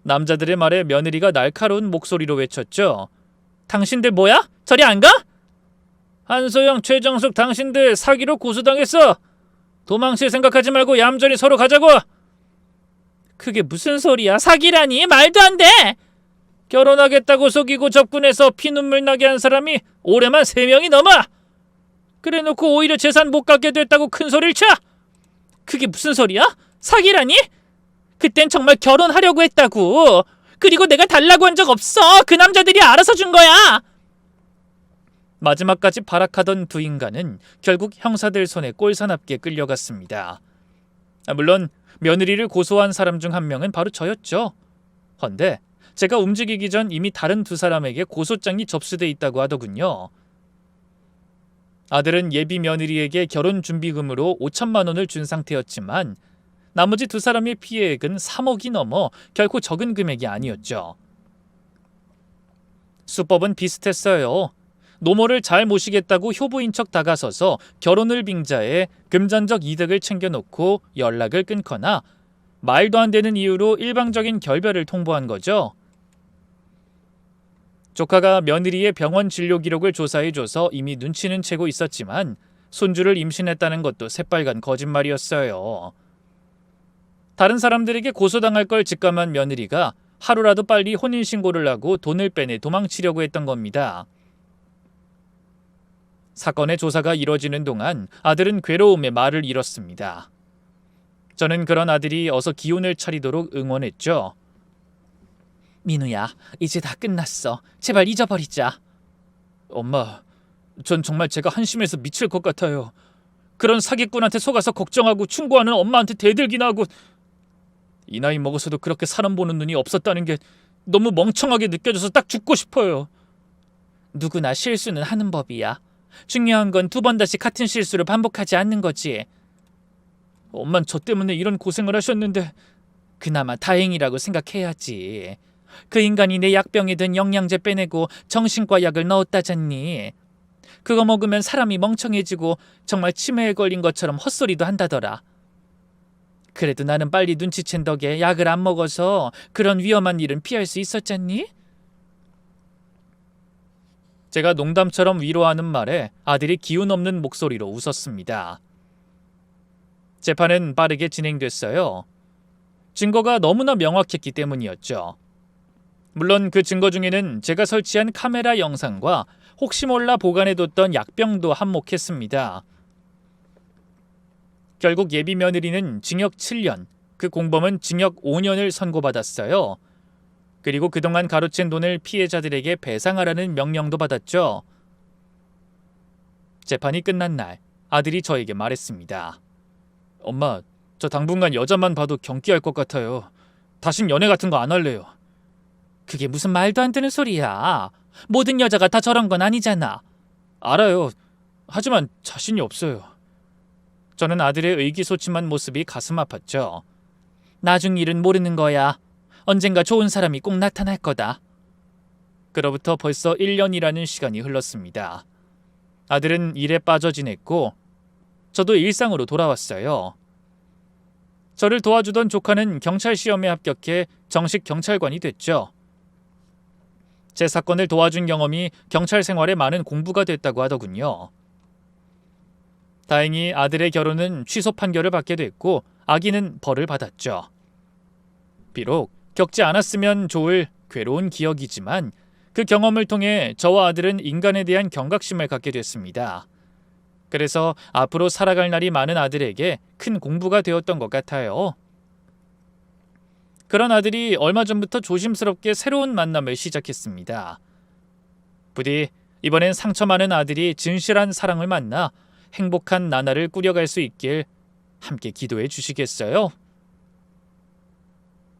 남자들의 말에 며느리가 날카로운 목소리로 외쳤죠. 당신들 뭐야? 저리 안 가? 한소영, 최정숙 당신들 사기로 고소당했어. 도망칠 생각하지 말고 얌전히 서로 가자고. 그게 무슨 소리야? 사기라니? 말도 안 돼. 결혼하겠다고 속이고 접근해서 피눈물 나게 한 사람이 올해만 3명이 넘어. 그래놓고 오히려 재산 못 갖게 됐다고 큰 소리를 쳐. 그게 무슨 소리야? 사기라니? 그땐 정말 결혼하려고 했다고. 그리고 내가 달라고 한 적 없어. 그 남자들이 알아서 준 거야. 마지막까지 발악하던 두 인간은 결국 형사들 손에 꼴사납게 끌려갔습니다. 물론 며느리를 고소한 사람 중 한 명은 바로 저였죠. 헌데 제가 움직이기 전 이미 다른 두 사람에게 고소장이 접수돼 있다고 하더군요. 아들은 예비 며느리에게 결혼 준비금으로 5천만 원을 준 상태였지만 나머지 두 사람의 피해액은 3억이 넘어 결코 적은 금액이 아니었죠. 수법은 비슷했어요. 노모를 잘 모시겠다고 효부인 척 다가서서 결혼을 빙자해 금전적 이득을 챙겨놓고 연락을 끊거나 말도 안 되는 이유로 일방적인 결별을 통보한 거죠. 조카가 며느리의 병원 진료 기록을 조사해줘서 이미 눈치는 채고 있었지만 손주를 임신했다는 것도 새빨간 거짓말이었어요. 다른 사람들에게 고소당할 걸 직감한 며느리가 하루라도 빨리 혼인신고를 하고 돈을 빼내 도망치려고 했던 겁니다. 사건의 조사가 이뤄지는 동안 아들은 괴로움에 말을 잃었습니다. 저는 그런 아들이 어서 기운을 차리도록 응원했죠. 민우야, 이제 다 끝났어. 제발 잊어버리자. 엄마, 전 정말 제가 한심해서 미칠 것 같아요. 그런 사기꾼한테 속아서 걱정하고 충고하는 엄마한테 대들기나 하고, 이 나이 먹어서도 그렇게 사람 보는 눈이 없었다는 게 너무 멍청하게 느껴져서 딱 죽고 싶어요. 누구나 실수는 하는 법이야. 중요한 건 두 번 다시 같은 실수를 반복하지 않는 거지. 엄만 저 때문에 이런 고생을 하셨는데. 그나마 다행이라고 생각해야지. 그 인간이 내 약병에 든 영양제 빼내고 정신과 약을 넣었다잖니. 그거 먹으면 사람이 멍청해지고 정말 치매에 걸린 것처럼 헛소리도 한다더라. 그래도 나는 빨리 눈치챈 덕에 약을 안 먹어서 그런 위험한 일은 피할 수 있었잖니? 제가 농담처럼 위로하는 말에 아들이 기운 없는 목소리로 웃었습니다. 재판은 빠르게 진행됐어요. 증거가 너무나 명확했기 때문이었죠. 물론 그 증거 중에는 제가 설치한 카메라 영상과 혹시 몰라 보관해뒀던 약병도 한몫했습니다. 결국 예비 며느리는 징역 7년, 그 공범은 징역 5년을 선고받았어요. 그리고 그동안 가로챈 돈을 피해자들에게 배상하라는 명령도 받았죠. 재판이 끝난 날 아들이 저에게 말했습니다. 엄마, 저 당분간 여자만 봐도 경기할 것 같아요. 다신 연애 같은 거 안 할래요. 그게 무슨 말도 안 되는 소리야. 모든 여자가 다 저런 건 아니잖아. 알아요. 하지만 자신이 없어요. 저는 아들의 의기소침한 모습이 가슴 아팠죠. 나중 일은 모르는 거야. 언젠가 좋은 사람이 꼭 나타날 거다. 그로부터 벌써 1년이라는 시간이 흘렀습니다. 아들은 일에 빠져 지냈고 저도 일상으로 돌아왔어요. 저를 도와주던 조카는 경찰 시험에 합격해 정식 경찰관이 됐죠. 제 사건을 도와준 경험이 경찰 생활에 많은 공부가 됐다고 하더군요. 다행히 아들의 결혼은 취소 판결을 받게 됐고 아기는 벌을 받았죠. 비록 겪지 않았으면 좋을 괴로운 기억이지만 그 경험을 통해 저와 아들은 인간에 대한 경각심을 갖게 됐습니다. 그래서 앞으로 살아갈 날이 많은 아들에게 큰 공부가 되었던 것 같아요. 그런 아들이 얼마 전부터 조심스럽게 새로운 만남을 시작했습니다. 부디 이번엔 상처 많은 아들이 진실한 사랑을 만나 행복한 나날을 꾸려갈 수 있길 함께 기도해 주시겠어요?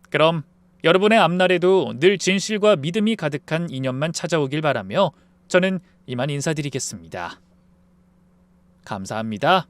그럼 여러분의 앞날에도 늘 진실과 믿음이 가득한 인연만 찾아오길 바라며 저는 이만 인사드리겠습니다. 감사합니다.